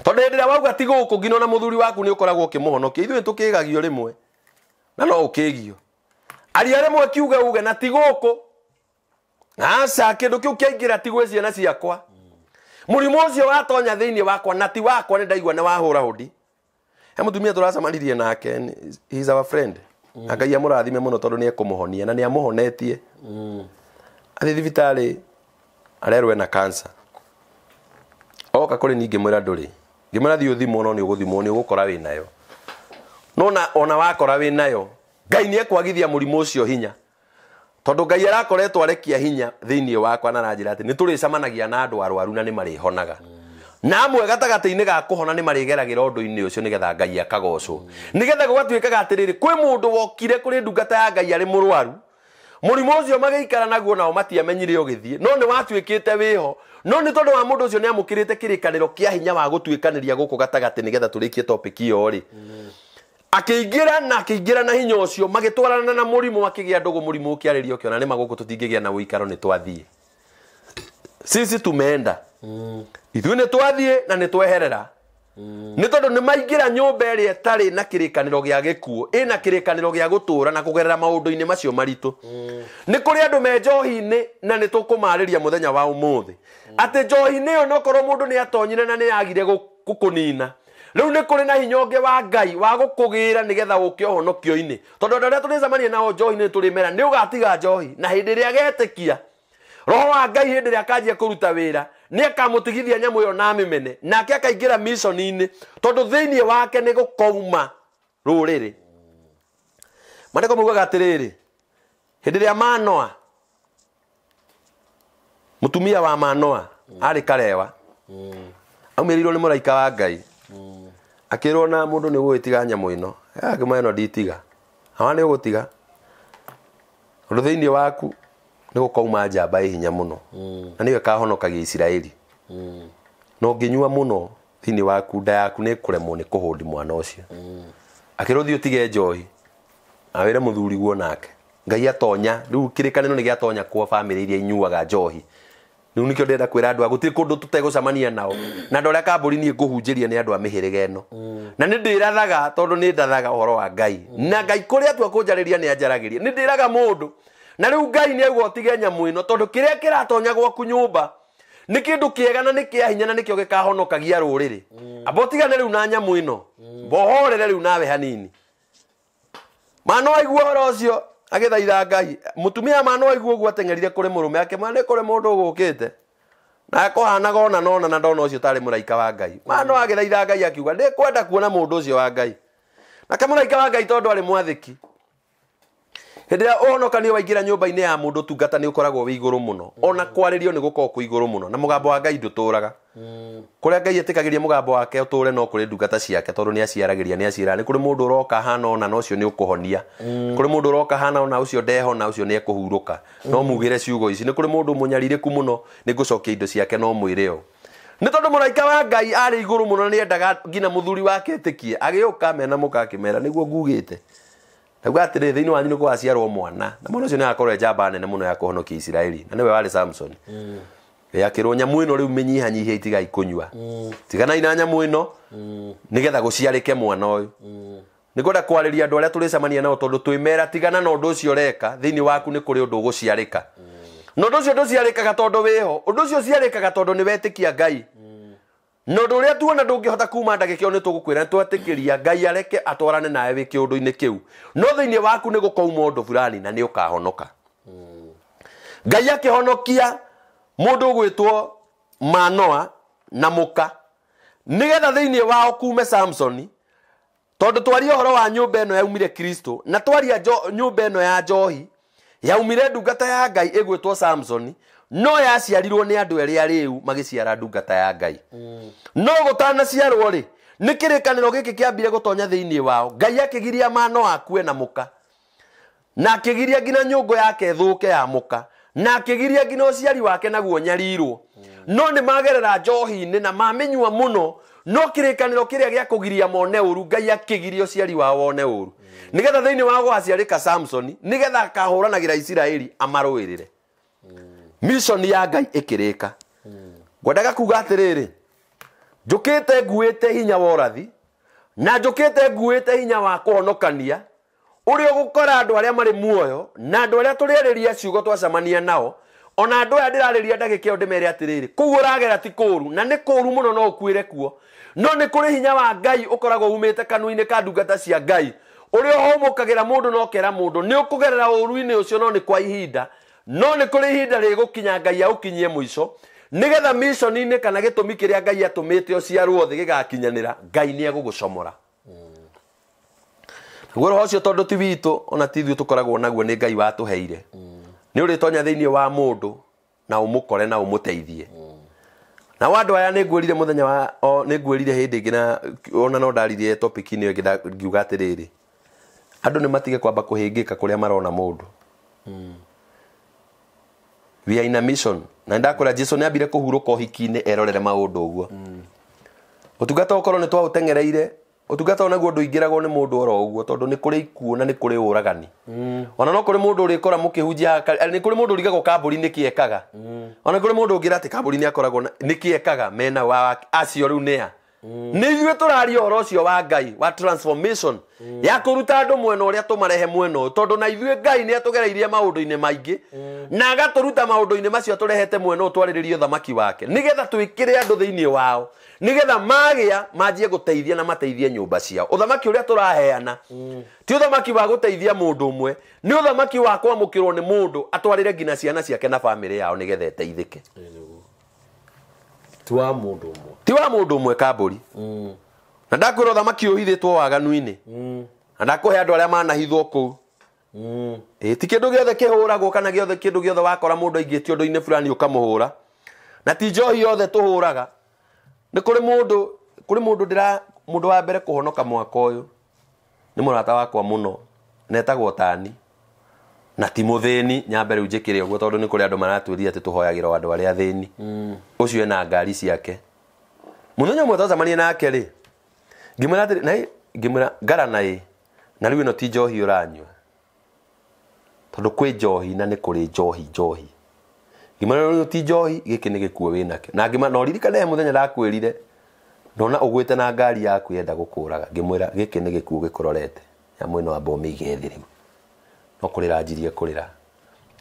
tondũ hĩndĩ ĩrĩa wauga ti gũkũ nginya ona mũthuri waku nĩ ũkoragwo ũkĩmũhonokia ithuĩ tũkĩgagio rĩmwe na no ũkĩgio aria rĩmwe kiuge uge na ti gũkũ aca kĩndũ kĩu kĩaingĩra ti gwĩ ciana ciakwa mũrimũ ũcio watonya thĩinĩ wakwa na ti wakwa nĩ ndaigua nĩ wahũra hũndi he mutumia turacamanirie nake, he is our friend. Ngai amurathime muno tondu ni ekumuhonia na ni amuhonetie. Athi thibitari arerwe na cancer. Oka kuri ningi mwira nduri. Ngimara thi uthimo no ni uguthimo ni ugukora wi nayo. No na ona wakora wi nayo, Ngai ni ekwagithia murimu ucio hinya. Tondu Ngai arakoretwo arekia hinya thiini wakwa na ranjira ati ni turicamanagia na andu arwaru na ni marihonaga. Na amwe gatagati-ini ga kuhona ni marigeragira undu-ini ucio nigetha Ngai akagocwo. Nigetha gwatuikaga atiriri kwi mundu wokire kuri ndungata ya Ngai ari murwaru. Murimu ucio magiikara naguo nao matiamenyire ugithie. No ni watuikite wiho. No ni tondu wa mundu ucio ni amukirite kirikaniro kia hinya wa gutuikaniria guku gatagati nigetha turikie topic iyo ri. Akiingira na hinya ucio magitwarana na murimu makigia ndugu murimu ukiaririo kiona ni maguku tutingigia na uikaro ni twathie. Sisi tumeenda. Ithuĩ nĩ twathiĩ na nĩ tweherera. Nĩ tondũ nĩ maingira nyũmba ĩrĩa ĩtarĩ na kĩrĩkanĩro gĩa gĩkuũ, ĩna kĩrĩkanĩro gĩa gũtũũra na kũgerera maũndũ-inĩ macio maritũ. Nĩ kũrĩ andũ me njohi-inĩ na nĩ tũkũmarĩria mũthenya wa ũmũthĩ atĩ njohi-inĩ ĩyo nokorwo mũndũ nĩ atonyire na nĩ agire gũkũnina, rĩu nĩ kũrĩ na hinya ũngĩ wa Ngai wa gũkũgĩra nĩgetha ũke ũhonokio-inĩ. Tondũ andũ arĩa tũrĩcemania nao njohi-inĩ tũrĩmera nĩ ũgatiga njohi, na hĩndĩ ĩrĩa agetĩkia Roho wa Ngai hĩndĩ ĩrĩa akanjia kũruta wĩra ni akamũtigithia nyamũ ĩyo na mĩmene, nake akaingĩra mission-inĩ tondũ thĩinĩ wake nĩ gũkauma rũrĩrĩ. Maandĩko maugaga atĩrĩrĩ, hĩndĩ ĩrĩa Manoa, mũtumia wa Manoa arĩ karewa, aumĩrĩirwo nĩ mũraika wa Ngai, akĩrwo na mũndũ nĩ ũgũgĩtiga nyamũ ĩno, akĩmwĩra ĩno nditiga, hawa nĩ ũgũtiga tondũ thĩinĩ waku nĩ gũkauma njamba hinya mũno, na nĩwe kahonokagia Isiraeli. No ngĩnyua mũno thĩinĩ waku, nda yaku nĩ kũremwo nĩ kũhũndi mwana ũcio. Akĩrwo thiĩ ũtige njohi, awĩre mũthuri guo nake. Ngai atonya, rĩu kĩrĩkanĩro nĩ gĩatonya kwa bamĩrĩ iria inyuaga njohi. Rĩu nĩkĩo ndĩrenda kwĩra andũ gũtirĩ kũndũ tũtegũcemania nao, na andũ arĩa kambũri niĩ ngũhunjĩria nĩ andũ a mĩhĩrĩga ĩno. Na nĩ ndĩrathaga tondũ nĩ ndathaga ũhoro wa Ngai, na Ngai kũrĩa atua kũnjarĩria nĩ anjaragĩria. Nĩ ndĩraga mũndũ na rĩu Ngai nĩ auga ũtige nyamũ ĩno tondũ kĩrĩa kĩratonya gwaku nyũmba nĩ kĩndũ kĩega na nĩ kĩa hinya na nĩkĩo gĩkahonokagia rũrĩrĩ. Amba ũtigane rĩu na nyamũ ĩno, mbohorere rĩu nawe hanini. Manoa aigua ũhoro ũcio agĩthaitha Ngai. Mũtumia Manoa aigua ũguo ateng'erire kũrĩ mũrũme, akĩmwĩra nĩ kũrĩ mũndũ ũgũkĩte na akũhanaga ona nona na ndona ũcio tarĩ mũraika wa Ngai. Manoa agĩthaitha Ngai akiuga ndĩkwenda kuona mũndũ ũcio wa Ngai. Nake mũraika wa Ngai tondũ arĩ mwathĩki, hĩndĩ ĩrĩa ũhonokanio waingĩra nyũmba-inĩ ya mũndũ tungata nĩ ũkoragwo wĩ igũrũ mũno, ona kwarĩrio nĩ gũkorwo kwĩ igũrũ mũno, na mũgambo wa Ngai ndũtũũraga. Kũrĩa Ngai etĩkagĩria mũgambo wake ũtũũre no kũrĩ ndungata ciake, tondũ nĩ aciaragĩria, nĩ aciaraga. Nĩ kũrĩ mũndũ ũroka hana ona na ũcio nĩ ũkũhonia, kũrĩ mũndũ ũroka hana ona ũcio ndehona ũcio nĩ ekũhurũka, no mugĩre ciugo ici. Nĩ kũrĩ mũndũ mũnyarirĩku mũno nĩ ngũcokia indo ciake no mwĩre o. Nĩ tondũ mũraika wa Ngai arĩ igũrũ mũno na nĩ endaga nginya mũthuri wake etĩkie, agĩũka mena mũka akĩmera nĩguo ngugĩte. Nauga atĩrĩ thĩinĩ wanyu nĩ gũgaciarwo mwana, na mwana ũcio nĩ agakorwo njamba nene mũno ya kũhonokia Isiraeli, na nĩwe warĩ Samson. Akĩrwo nyamũ ĩno rĩu mĩnyihanyihie itigai kũnyua, tiganai na nyamũ ĩno nĩgetha gũciarĩke mwana ũyũ. Nĩ kwenda kwarĩria andũ arĩa tũrĩcemania nao tondũ twĩmera tigana na ũndũ ũcio ũreka, thĩinĩ waku nĩ kũrĩ ũndũ ũgũciarĩka. Na ũndũ ũcio ndũciarĩkaga tondũ wĩho, ũndũ ũcio ũciarĩkaga tondũ nĩ wetĩkia Ngai. Na ũndũ ũrĩa tuona ndũngĩhota kuma ndagĩka ĩyo nĩ tũgũkwĩra nĩ twetĩkĩria Ngai areke atwarane nawe wĩ kĩũndũ-inĩ kĩu. No thĩinĩ waku nĩ gũkauma ũndũ fulani na nĩ ũkahonoka. Ngai akĩhonokia mũndũ ũgwĩtwo Manoa na mũka, nĩgetha thĩinĩ wao kume Samson, tondũ twaria ũhoro wa nyũmba ĩno yaumire Kristo na twaria nyũmba ĩno ya njohi yaumire ndungata ya Ngai ĩgwĩtwo Samson, no yaciarirwo nĩ andũ erĩ arĩu magĩciara ndungata ya Ngai. No gũtanaciarwo rĩ, nĩ kĩrĩkanĩro gĩkĩ kĩambire gũtonya thĩinĩ wao. Ngai akĩgiria Manoa akue na mũka, na akĩgiria nginya nyũngũ yake thũke ya mũka, na akĩgiria nginya ũciari wake naguo nyarirwo. No nĩ magerera njohi-inĩ na mamĩnyua mũno, no kĩrĩkanĩro kĩrĩa gĩa kũgiria mone ũru Ngai akĩgiria ũciari wao wone ũru, nĩgetha thĩinĩ wao gũgaciarĩka Samson, nĩgetha akahũranagĩra Isiraeli amarũĩrĩre. Mission ya Ngai ĩkĩrĩka. Ngwendaga kuga atĩrĩrĩ, njũkĩte nguĩte hinya wa ũrathi, na njũkĩte nguĩte hinya wa kũhonokania ũrĩa ũgũkora andũ arĩa marĩ muoyo na andũ arĩa tũrĩarĩria ciugo twacemania nao, ona andũ aya ndĩrarĩria ndagĩka ĩyo ndĩmere atĩrĩrĩ, kũu ũragera ti kũũru, na nĩ kũũru mũno no ũkuĩre kuo. no nĩ kũrĩ hinya wa Ngai ũkoragwo umĩte kanua-inĩ ka ndungata cia Ngai ũrĩa ũhũmũkagĩra mũndũ no kera mũndũ nĩ ũkũgerera ũru-inĩ ũcio no nĩ kwa ihinda no nĩ kũrĩ ihinda rĩgũkinya Ngai aũkinyie mũico nigetha mission-inĩ kana gĩtũmi kĩrĩa Ngai atũmĩte ũciarwo thĩ gĩgakinyanĩra Ngai nĩ egũgũcomora Roho ũcio tondũ ti witũ ona ti ithuĩ tũkoragwo naguo nĩ Ngai watũheire nĩ ũrĩtonya thĩinĩ wa mũndũ na ũmũkore na ũmũteithie na andũ aya nĩ ngwĩrire mũthenya wa nĩ ngwĩrire hĩndĩ ĩngĩ na ona no ndaririe topic-inĩ ĩngĩ ngiuga atĩrĩrĩ andũ nĩ matige kwamba kũhĩngĩka kũrĩa marona mũndũ we are in a mission na ndakwĩra Jesũ nĩ ambire kũhurũka ũhiki-inĩ erorere maũndũ ũguo ũtungata ũkorwo nĩ twaũtengereire ũtungata onaguo ndũingĩragwo nĩ mũndũ oro ũguo tondũ nĩ kũrĩ ikuũ na nĩ kũrĩ ũragani ona no kũrĩ mũndũ ũrĩkora mũkĩhunjia nĩ kũrĩ mũndũ ũrigagwo kambũri nĩ kĩekaga ona kũrĩ mũndũ ũngĩra atĩ kambũri nĩ akoragwo nĩ kĩekaga mena wa acio rĩu nĩa nĩ ithuĩ tũraria ũhoro ũcio wa Ngai wa transformation ya kũruta andũ mwena ũrĩa tũmarehe mwena ũyũ tondũ na ithuĩ Ngai nĩ atũgereirie maũndũ-inĩ maingĩ na agatũruta maũndũ-inĩ macio tũrehete mwena ũyũ twarĩrĩrie ũthamaki wake nĩgetha twĩkĩre andũ thĩinĩ wao nĩgetha magĩa manjie gũteithia na mateithie nyũmba ciao ũthamaki ũrĩa tũraheana ti ũthamaki wa gũteithia mũndũ ũmwe nĩ ũthamaki wa kwamũkĩrwo nĩ mũndũ atwarĩre nginya ciana ciake na bamĩrĩ yao nĩgetha eteithĩke
ti wa mũndũ ũmwe
ti wa mũndũ ũmwe kambũri na ndakwĩra ũthamaki ũhithĩtwo waganu-inĩ na ndakũhe andũ arĩa manahithwo kũu ti kĩndũ gĩothe kĩhũragwo kana kĩndũ gĩothe wakora mũndũ aingĩtio ũndũ-inĩ fulani ũkamũhũra na ti njohi yothe tũhũraga nĩ kũrĩ mũndũ wa mbere kũhonoka mwaka ũyũ nĩ mũrata wakwa mũno netagwo Tani na ti mũthĩni nyambe rĩu njĩkĩre ũguo tondũ nĩ kũrĩ andũ maratwĩria atĩ tũhoyagĩra andũ arĩa athĩni ũcio ena ngari ciake mũthenya ũmwe twacemania nake rĩ ngĩmwĩra atĩrĩ ngĩmwĩra ngarana na rĩu ĩno ti njohi ũranyua tondũ kwĩ njohi na nĩ kũrĩ njohi ngĩmwĩra rĩu ti njohi gĩkĩ nĩ gĩkuũ wĩnakĩo na ngĩmwĩra no ririkane mũthenya ndakwĩrire ndona ũgwĩte na ngari yaku yenda gũkũraga ngĩmwĩra gĩkĩ nĩ gĩkuũ gĩkũrorete ya mwena wa Bomĩige thĩ rĩu no kũrĩra njirie kũrĩra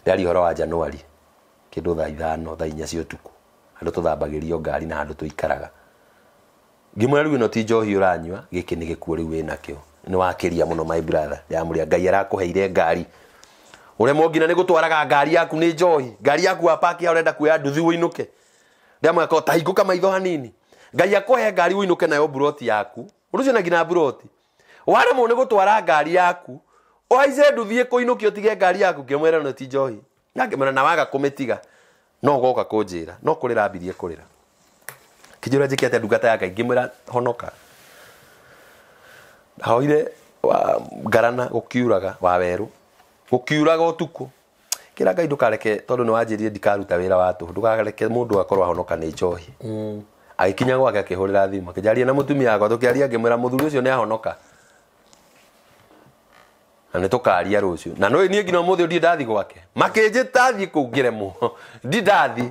ndari horo wa Januari kĩndũ thaa 5 thaa 4 cia ũtukũ andũ tũthambagĩrio ngari na andũ tũikaraga ngĩmwĩra rĩu ĩno ti njohi ũranyua gĩkĩ nĩ gĩkuũ rĩu wĩnakĩo nĩ wakĩria mũno my brother ndamũria Ngai arakũheire ngari ũrĩa mongina nĩ gũtwaraga ngari yaku nĩ njohi ngari yaku wa park ya ũrenda kuoya nduthi ũinũke ndamwĩra ta hingũka maitho hanini Ngai akũhe ngari ũinũke nayo buroti yaku ũrũcio na ngina buroti waremwo nĩ gũtwara ngari yaku oize nduthi kũinũkio tige ngari yaku ngĩmwĩra no ti njohi ngĩmwĩra na waga kũmĩtiga no goka kũnjĩra no kũrĩra ambirie kũrĩra kijũra njĩkĩte ndungata ya Ngai ngĩmwĩra honoka hoire ngarana gũkiuraga wa werũ gũkiuraga ũtukũ kĩra Ngai ndũkareke tondũ nĩ wanjĩrire ndikaruta wĩra wa tũhũ ndũkareke mũndũ akorwo ahonoka nĩ njohi agĩkinya gwake akĩhũrĩra thimũ akĩnjaria na mũtumia wakwa tũkĩaria ngĩmwĩra mũthuri ũcio nĩ ahonoka na nĩ tũkaria rũciũ na no niĩ nginya mũthĩ ndĩ ndathi gwake makĩnjĩta thiĩ kũu ngĩremwo ndi ndathi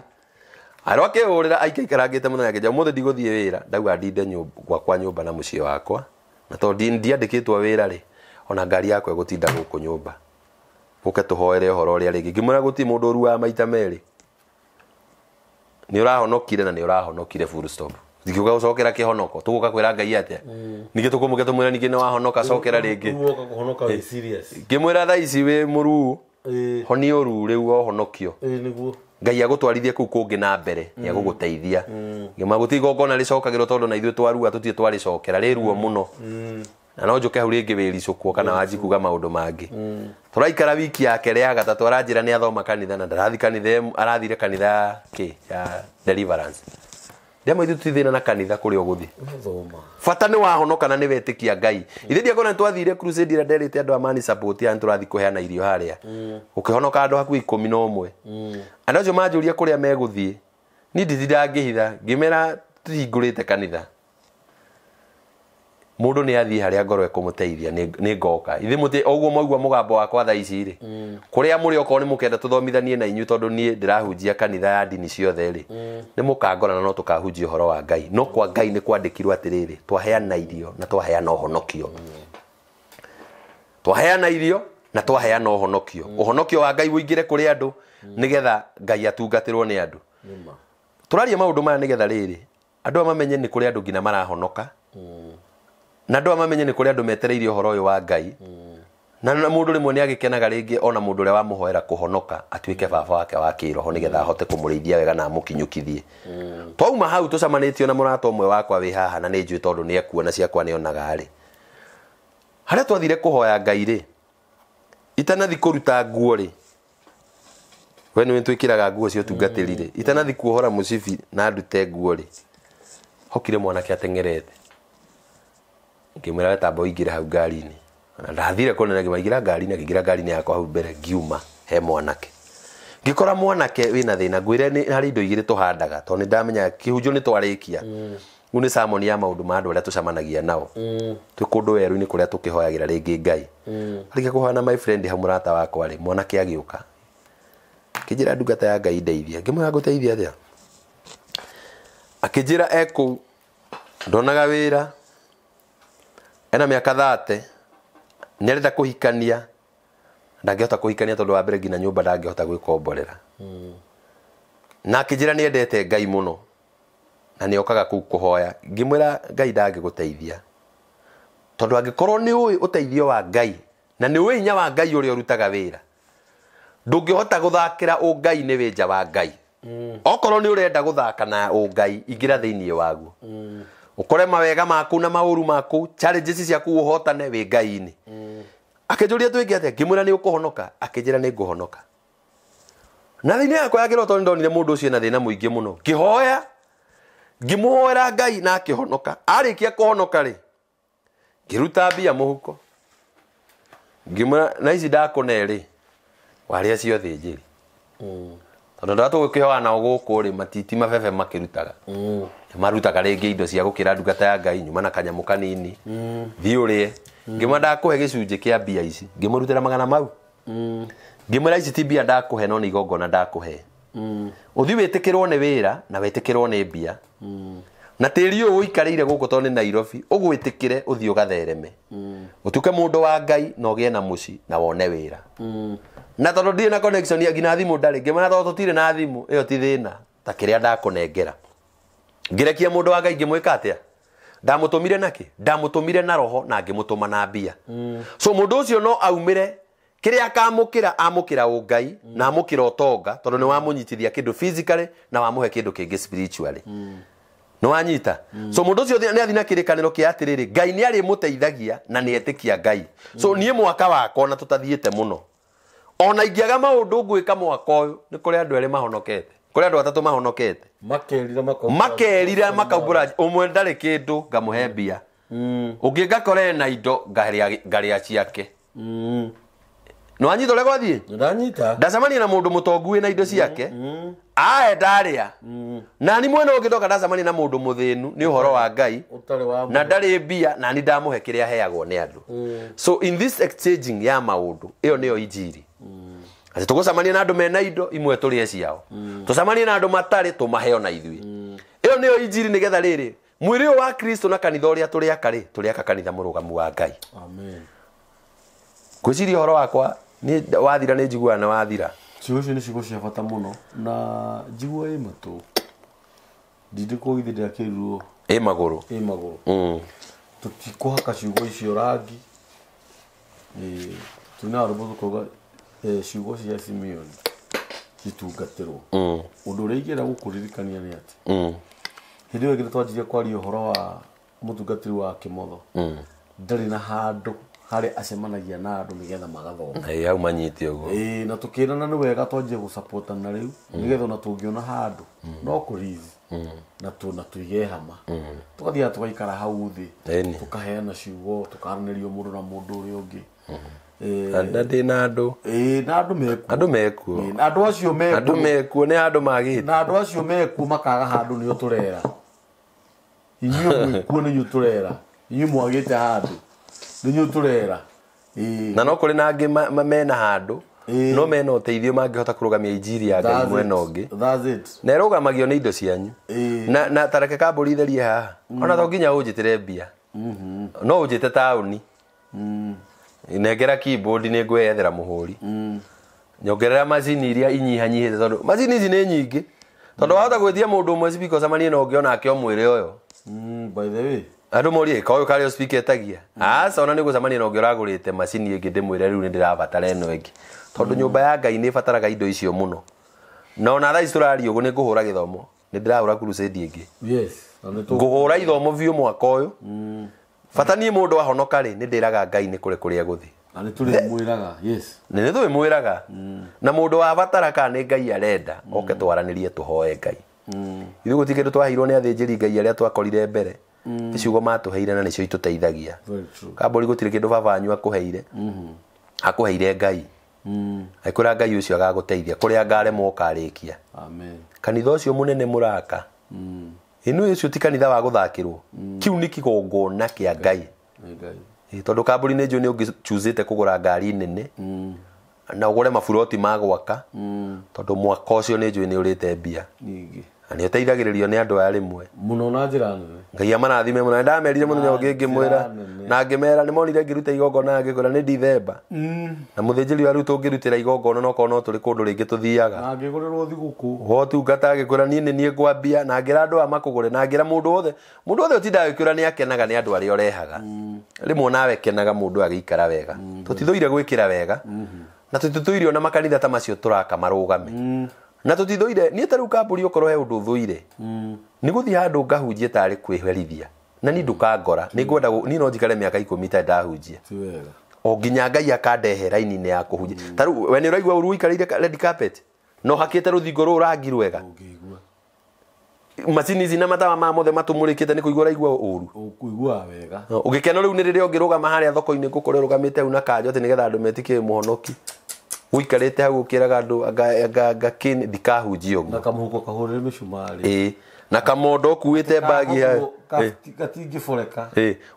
arĩa akĩhũrĩra aikarangĩte mũthenya akĩnjĩra mũthĩ ndigũthiĩ wĩra ndauga ndinde gwakwa nyũmba na mũciĩ wakwa na tondũ ndiandĩkĩtwo wĩra rĩ ona ngari yakwa ĩgũtinda gũkũ nyũmba ũke tũhoere ũhoro ũrĩa rĩngĩ ngĩmwĩra gũtirĩ mũndũ ũruaga maita merĩ nĩ ũrahonokire na nĩ ũrahonokire full stop ndikiuga gũcokera kĩhonoko tũgũka kwĩra Ngai atĩa ningĩ tũkũmũke tũmwĩra ningĩ nĩ wahonoka cokera rĩngĩ ngĩmwĩra thaa ici wĩ mũruu honia ũruu rĩu ohonokio Ngai agũtwarithie kũu kũngĩ na mbere nĩ agũgũteithia ngĩmwĩra gũtirĩ igongona rĩcokagĩrwo tondũ na ithuĩ twarua tũtirĩ twarĩcokera rĩruo mũno na no njũke hau rĩngĩ wĩricũkwo kana wanji kuga maũndũ mangĩ tũraikara wiki yake ya gatatũ aranjĩra nĩ athoma kanitha na ndarathi kanitha arathire kanitha ya Deliverance ndema ithu tithina na kanitha kũrĩa ũgũthi bata nĩ wahonoka na nĩ wetĩkia Ngai ithe ndiakona twathire crusade ĩrĩa nderĩte andũ a mani support ya tũrathi kũheana irio harĩa ũkĩhonoka andũ hakuhĩ 11 andũ acio manjũria kũrĩa megũthiĩ niĩ ndithindangĩhitha ngĩmera tũhingũrĩte kanitha mũndũ nĩ athiĩ harĩa ngoro ĩkũmũteithia nĩ ngoka ithe mũtĩ ũguo mwaigua mũgambo wakwa thaa ici rĩ kũrĩa mũrĩ okorwo nĩ mũkenda tũthomithanie na inyuĩ tondũ niĩ ndĩrahunjia kanitha ya ndini ciothe rĩ nĩ mũkangora na no tũkahunjia ũhoro wa Ngai no kwa Ngai nĩ kwandĩkirwo atĩrĩrĩ twaheana irio na twaheana ũhonokio twaheana irio na twaheana ũhonokio ũhonokio wa Ngai ũingĩre kũrĩ andũ nĩgetha Ngai atungatĩrwo nĩ andũ tũraria maũndũ maya nĩgetha rĩrĩ andũ amamenye nĩ kũrĩ andũ ngina marahonoka na andũ amamenye nĩ kũrĩ andũ metereirie ũhoro ũyũ wa Ngai na mũndũ rĩmwe nĩ agĩkenaga rĩngĩ ona mũndũ ũrĩa wamũhoera kũhonoka atuĩke baba wake wa kĩroho nĩgetha ahote kũmũrĩithia wega na amũkinyũkithie twauma hau tũcamanĩtio na mũrata ũmwe wakwa wĩ haha na nĩ njũĩ tondũ nĩ ekuona ciakwa nĩonaga rĩ harĩa twathire kũhoya Ngai rĩ itanathi kũruta nguo rĩ we nĩ twĩkĩraga nguo cia ũtungatĩri rĩ itanathi kuohora mũcibi na ndute nguo rĩ hokire mwanake ateng'erete ngĩmwĩra wetamba ũingĩre hau ngari-inĩ na ndathire kũnene ngĩmaingĩra ngari-inĩ ngĩingĩra ngari-inĩ yakwa hau mbere ngiuma he mwanake ngĩkora mwanake wĩna thĩna ngwĩre nĩ harĩ indo igĩrĩ tũhandaga tondũ nĩndamenya kĩhunjio nĩ twarĩkia rĩu nĩ sermon ya maũndũ ma andũ arĩa tũcamanagia nao twĩ kũndũ werũ-inĩ kũrĩa tũkĩhoyagĩra rĩngĩ Ngai arĩkia kũhoya na my friend hau mũrata wakwa rĩ mwanake agĩũka akĩnjĩra ndungata ya Ngai ndeithia ngĩmwĩra ngũteithia atĩa akĩnjĩra ekũu ndonaga wĩra ena mĩaka 30 nĩ arenda kũhikania ndangĩhota kũhikania tondũ wa mbere nginya nyũmba ndangĩhota gwĩkomborera na akĩnjĩra nĩ endete Ngai mũno na nĩ okaga kũu kũhoya ngĩmwĩra Ngai ndangĩgũteithia tondũ angĩkorwo nĩ ũĩ ũteithio wa Ngai na nĩ ũĩ hinya wa Ngai ũrĩa ũrutaga wĩra ndũngĩhota gũthakĩra ũngai nĩ wĩ nja wa Ngai okorwo nĩ ũrenda gũthaka na ũngai ingĩra thĩinĩ waguo ukore mawega maku na maũru maku challenges ciaku ũhotane wĩ Ngai-inĩ akĩnjũria twĩke atĩa ngĩmwĩra nĩ ũkũhonoka akĩnjĩra nĩ ngũhonoka na thĩinĩ yakwa ya kĩroto nĩ ndonire mũndũ ũcio na thĩna mũingĩ mũno ngĩhoya ngĩmũhoera Ngai na akĩhonoka arĩkia kũhonoka rĩ ngĩruta mbia mũhuko ngĩmwĩra na ici ndakũne rĩ warĩa ciothe njĩri tondũ ndatũgũkĩhoya nao gũkũ rĩ matiti mabebe makĩrutaga marutaga rĩngĩ indo cia gũkĩra ndungata ya Ngai nyuma na kanyamũ kanini thiĩ ũrĩe ngĩmwĩra ndakũhe gĩcunjĩ kĩa mbia ici ngĩmũrutĩra magana mau ngĩmwĩra ici ti mbia ndakũhe no nĩ igongona ndakũhe ũthiĩ wĩtĩkĩrwo nĩ wĩra na wĩtĩkĩrwo nĩ mbia na tĩri ũyũ ũikarĩire gũkũ tondũ nĩ Nairobi ũgwĩtĩkĩre ũthiĩ ũgathereme ũtuĩke mũndũ wa Ngai na ũgĩe na mũci na wone wĩra na tondũ ndirĩ na connection ya nginya thimũ ndarĩ ngĩmwĩra tondũ tũtirĩ na thimũ ĩyo ti thĩna ta kĩrĩa ndakũnengera ngĩrekia mũndũ wa Ngai ngĩmwĩka atĩa ndamũtũmire nakĩ ndamũtũmire na roho na ngĩmũtũma na mbia so mũndũ ũcio no aumĩre kĩrĩa akamũkĩra amũkĩra ũngai na amũkĩra ũtonga tondũ nĩ wamũnyitithia kĩndũ physically na wamũhe kĩndũ kĩngĩ spiritually nĩ wanyita so mũndũ ũcio nĩ athi na kĩrĩkanĩro kĩa atĩrĩrĩ Ngai nĩ arĩmũteithagia na nĩ etĩkia Ngai so niĩ mwaka wakwa na tũtathiĩte mũno ona ingĩaga maũndũ ngwĩka mwaka ũyũ nĩ kũrĩ andũ erĩ mahonokete kũrĩ andũ atatũ mahonokete makerira makaumbũra ũmwe ndarĩ kĩndũ ngamũhe mbia ũngĩ ngakore na indo ngarĩa ciake nĩ wanyita ũrĩa gwathiĩ ndacemania na mũndũ mũtongu wĩ na indo ciake ae ndarĩa na ni mwena ũngĩ ndoka ndacemania na mũndũ mũthĩnu nĩ ũhoro wa Ngai na ndarĩ mbia na ni ndamũhe kĩrĩa aheagwo nĩ andũ so in this exchanging ya maũndũ ĩyo nĩyo injiri atĩ tũgũcemania na andũ mena indo imwe tũrĩe ciao tũcemanie na andũ matarĩ tũmaheo na ithuĩ ĩyo nĩyo injiri nĩgetha rĩrĩ mwĩrĩ ũyũ wa Kristo na kanitha ũrĩa tũrĩaka kanitha mũrũgamu wa Ngai amen ngwĩciria ũhoro wakwa nĩ wathira nĩ njiguaga nĩ wathira
ciugo icio nĩ ciugo cia bata mũno na njigua ĩ matũ ndindĩkũgithĩ ndĩakĩrirwo
ĩ magũrũ
tũtikũhaka ciugo icio rangi tuna rũbũ tũkauga ciugo cia Simeon citungatĩrwo ũndũ ũrĩa ingĩenda gũkũririkania nĩ atĩ hĩndĩ ĩyo ĩngĩ twanjirie kwaria ũhoro wa mũtungatĩri wa Kĩmotho ndarĩ na handũ harĩ acemanagia na andũ nĩgetha magathoma
hau manyite ũguo
na tũkĩrana nĩ wega twanjie gũsupportana rĩu nĩgetha ona tũngĩona handũ no kũrithi na tũige hama tũgathiaga tũgaikara hau thĩ tũkaheana ciugo tũkaranĩrio mũndũ na mũndũ ũrĩa ũngĩ
ndĩ na andũ
na andũ mekuo na andũ acio
mekuo nĩ andũ magĩte
na andũ acio mekuo makaga handũ nĩo tũrera inyuĩ mwĩkuo nĩnyuĩ tũrera inyuĩ mwagĩte handũ nĩnyuĩ tũrera
na no kũrĩ na angĩ mena handũ no mena ũteithio mangĩhota kũrũgamia injiri ya Ngai mwena ũngĩ na ĩrũgamagio nĩ indo cianyu na tareke kambũri therie haha ona to nginya ũnjĩtĩre mbia no ũnjĩte taũni nengera keyboard nĩ ngweyethera mũhũri nyongerera macini iria inyihanyihĩte tondũ macini ici nĩ nyingĩ tondu wahota gwitia mundu umwe speaker samanie no ngiona ake omwire oyo
by the way
andu morie ko kari speaker etagia asa ona nigu samanie no ngira agurite macini ingi ndimwire riu ndirabatara eno ingi tondu nyumba ya Ngai ni fataraga indo icio muno na ona tha isturari ugu ni nguhura githomo ni ndirahura crusade ingi
yes
nguhura ithomo biu mwaka uyu fatani mundu ahonoka ri ni ndiraga Ngai ni kuri aguthi
ani tuli mwiraga yes
ni tuli mwiraga na mundu wa batara ka ni Ngai arenda oke twaranirie tuhoe Ngai ithu gutikindu twahirwo ni athinjiri Ngai aria twakorire mbere iciugo matuheire na nicio ituteithagia kambori gutire kindu baba anyu akuheire akuheire Ngai aikura Ngai ucio agaguteithia kuria ngaremwo ukarikia
amen
kanitha ucio munene muraka inu ucio ti kanitha wa guthakirwo kiu ni kigongona kia Ngai tondu kambori ni nju ni ungichuzite kugura ngari nene na ugure maburoti ma gwaka tondu mwaka ucio ni nju ni urite mbia
ningi
ani uteithagiririo ni andu arimwe
muno na njira nene
Ngai amarathime muno ndamerire muno ngi mwira na ngimera ni monire ngiruta igongona ngikora ni Dithemba na muthinjiri wa riu tungirutira igongona no kono turi kundu ringi tuthiaga
na ngigurirwo thiguku
ho tungata ngikora ni ngwambia na ngira andu amakugure na ngira mundu othe utindaga ngikora ni akenaga ni andu aria orehaga rimwe nawe kenaga mundu agikara wega tutithuire gwikira wega na tutithuire ona makanitha ta macio turaka marugame na tutithuire ni taru kamburi ukorwo he undu thuire ni guthi handu ngahunjie tari kwiherithia na ni ndukangora ni ngwenda ni no njikare miaka 10 ta ndahunjia
ti wega
o nginya Ngai akandehe raini-ini ya kuhunjia taru we ni uraigua uru ikarire red carpet no hakite ruthingo ru rangi rwega
ngigua
macini ici na matawa ma mothe matumurikite ni kuigua raigua uru
ukuigua wega
ugikeno riu ni riria ungirugama haria thoko-ini ngukore rugamite au na kanjo ati nigetha andu metikie muhonoki uikarite hau ukiraga andu agakini ndikahunjia
na kamuhuko kahurire micumari
na kamondo kuite bagi ha
gatingi foreka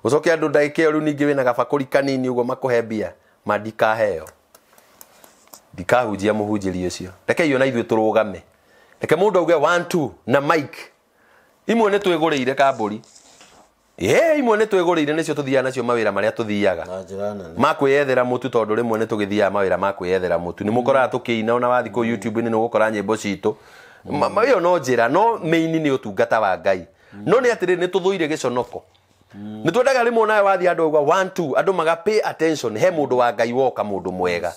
ucoke andu ndaike riu ningi wina gabakuri kanini ugo makuhe mbia mandikaheo ndikahunjia muhunjiri ucio reke iyo na ithuĩ turugame reke mundu auge 1 2 na mic imwe ni twigurire kamburi imwe ni twigurire nicio tuthiaga nacio mawira maria tuthiaga
na njira nene
makwiyethera mutu tondu rimwe ni tugithiaga mawira makwiyethera mutu ni mukoraga tukiina ona wathi ku YouTube ni ugukora nyimbo citu mayo no njira no main ni utungata wa Ngai no ni atiri ni tuthuire giconoko ni twendaga rimwe nawe wathi andu auga 1 2 andu maga pay attention he mundu wa Ngai woka mundu mwega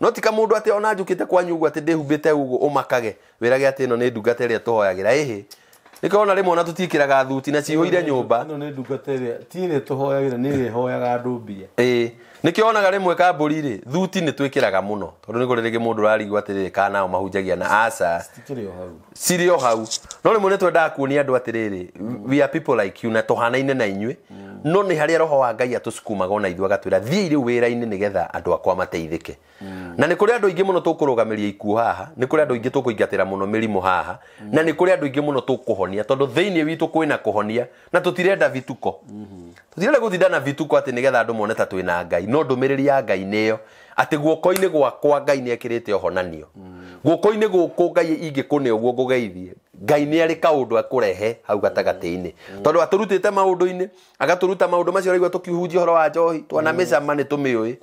no tika mundu ati ona njukite kwanyu ugu ati ndihumbite ugu umakage wirage ati no ni ndungata iria tuhoyagira nikona rimwe ona tutikiraga thuti na cihoire nyumba
no ni ndungata iria ti ni tuhoyagira ni hoyaga andu mbia
nikionaga rimwe kamburi ri thuti ni twikiraga muno tondu ni kuri ringi mundu rarigwa ati kana mahunjagia na asa sirio hau no rimwe ni twendaga kuonia andu atiriri we are people like you na tuhanaine na inywe no ni haria roho wa Ngai atusukumaga ona ithu agatwira thii riu wira-ini nigetha andu akwa mateithike na ni kuri andu ingi muno tukurugamiria ikuo haha ni kuri andu ingi tukuingatira muno mirimo haha na ni kuri andu ingi muno tukuhonia tondu thiini witu kwina kuhonia na tutirenda vituko tutirenda guthindana vituko ati nigetha andu mone ta twina Ngai no ndumiriri ya Ngai niyo ati guoko-ini gwakwa Ngai ni ekirite ohonanio guoko-ini guku Ngai ingikune uguo ngugeithie Ngai ni ari kaundu akurehe hau gatagati-ini tondu aturutite maundu-ini agaturuta maundu macio raigua tukihunjia horo wa njohi twana micama ni tumiui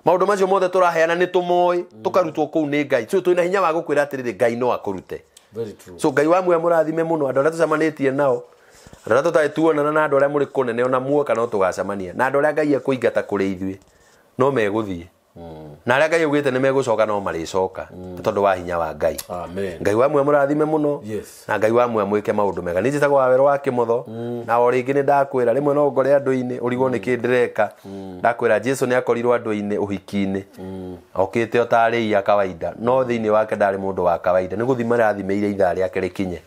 maundu macio mothe turaheana ni tumoi tukarutwo kuu ni Ngai so twina hinya wa gukwira atiriri Ngai no akurute
very true
so Ngai wa mwe murathime muno andu aria tucamanitie nao andu aria tutatuonana na andu aria muri kunene ona muoka no tugacamania na andu aria Ngai akuingata kuri ithuĩ no meguthie na aria Ngai ugite ni megucoka no maricoka tondu wa hinya wa Ngai
amen
Ngai wa mwe murathime muno na Ngai wa mwe mwike maundu mega ni njitagwo Wawero wa Kimotho na o ringi ni ndakwira rimwe no ngore andu-ini urigwo ni kindireka ndakwira Jesu ni akorirwo andu-ini uhiki-ini okite otari ya kawaida no thiini wake ndari mundu wa kawaida ni guthima rathimeire ithaa riake rikinye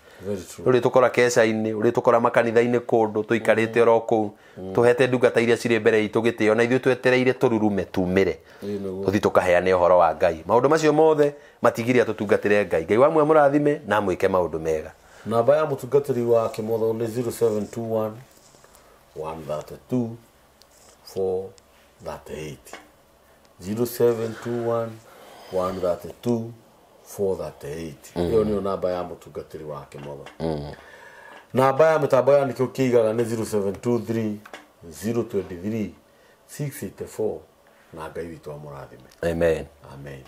uri tukora kesha-ini uri tukora makanitha-ini kundu tuikarite oro kuu tuhete ndungata iria ciri mbere itu gitio na ithuĩ twetereire tururume tumire tuthi tukaheane uhoro wa Ngai maundu macio mothe matigiria tutungatire Ngai Ngai wa mwe murathime na mwike maundu mega
namba ya mutungatiri wa Kimotho ni 0721 132 438 0721 132 438 iyo niyo namba ya mutungatiri wa Kimotho namba ya mitambo ya nikio kiigaga ni 0723 023 684 na Ngai witu amurathime
amen
amen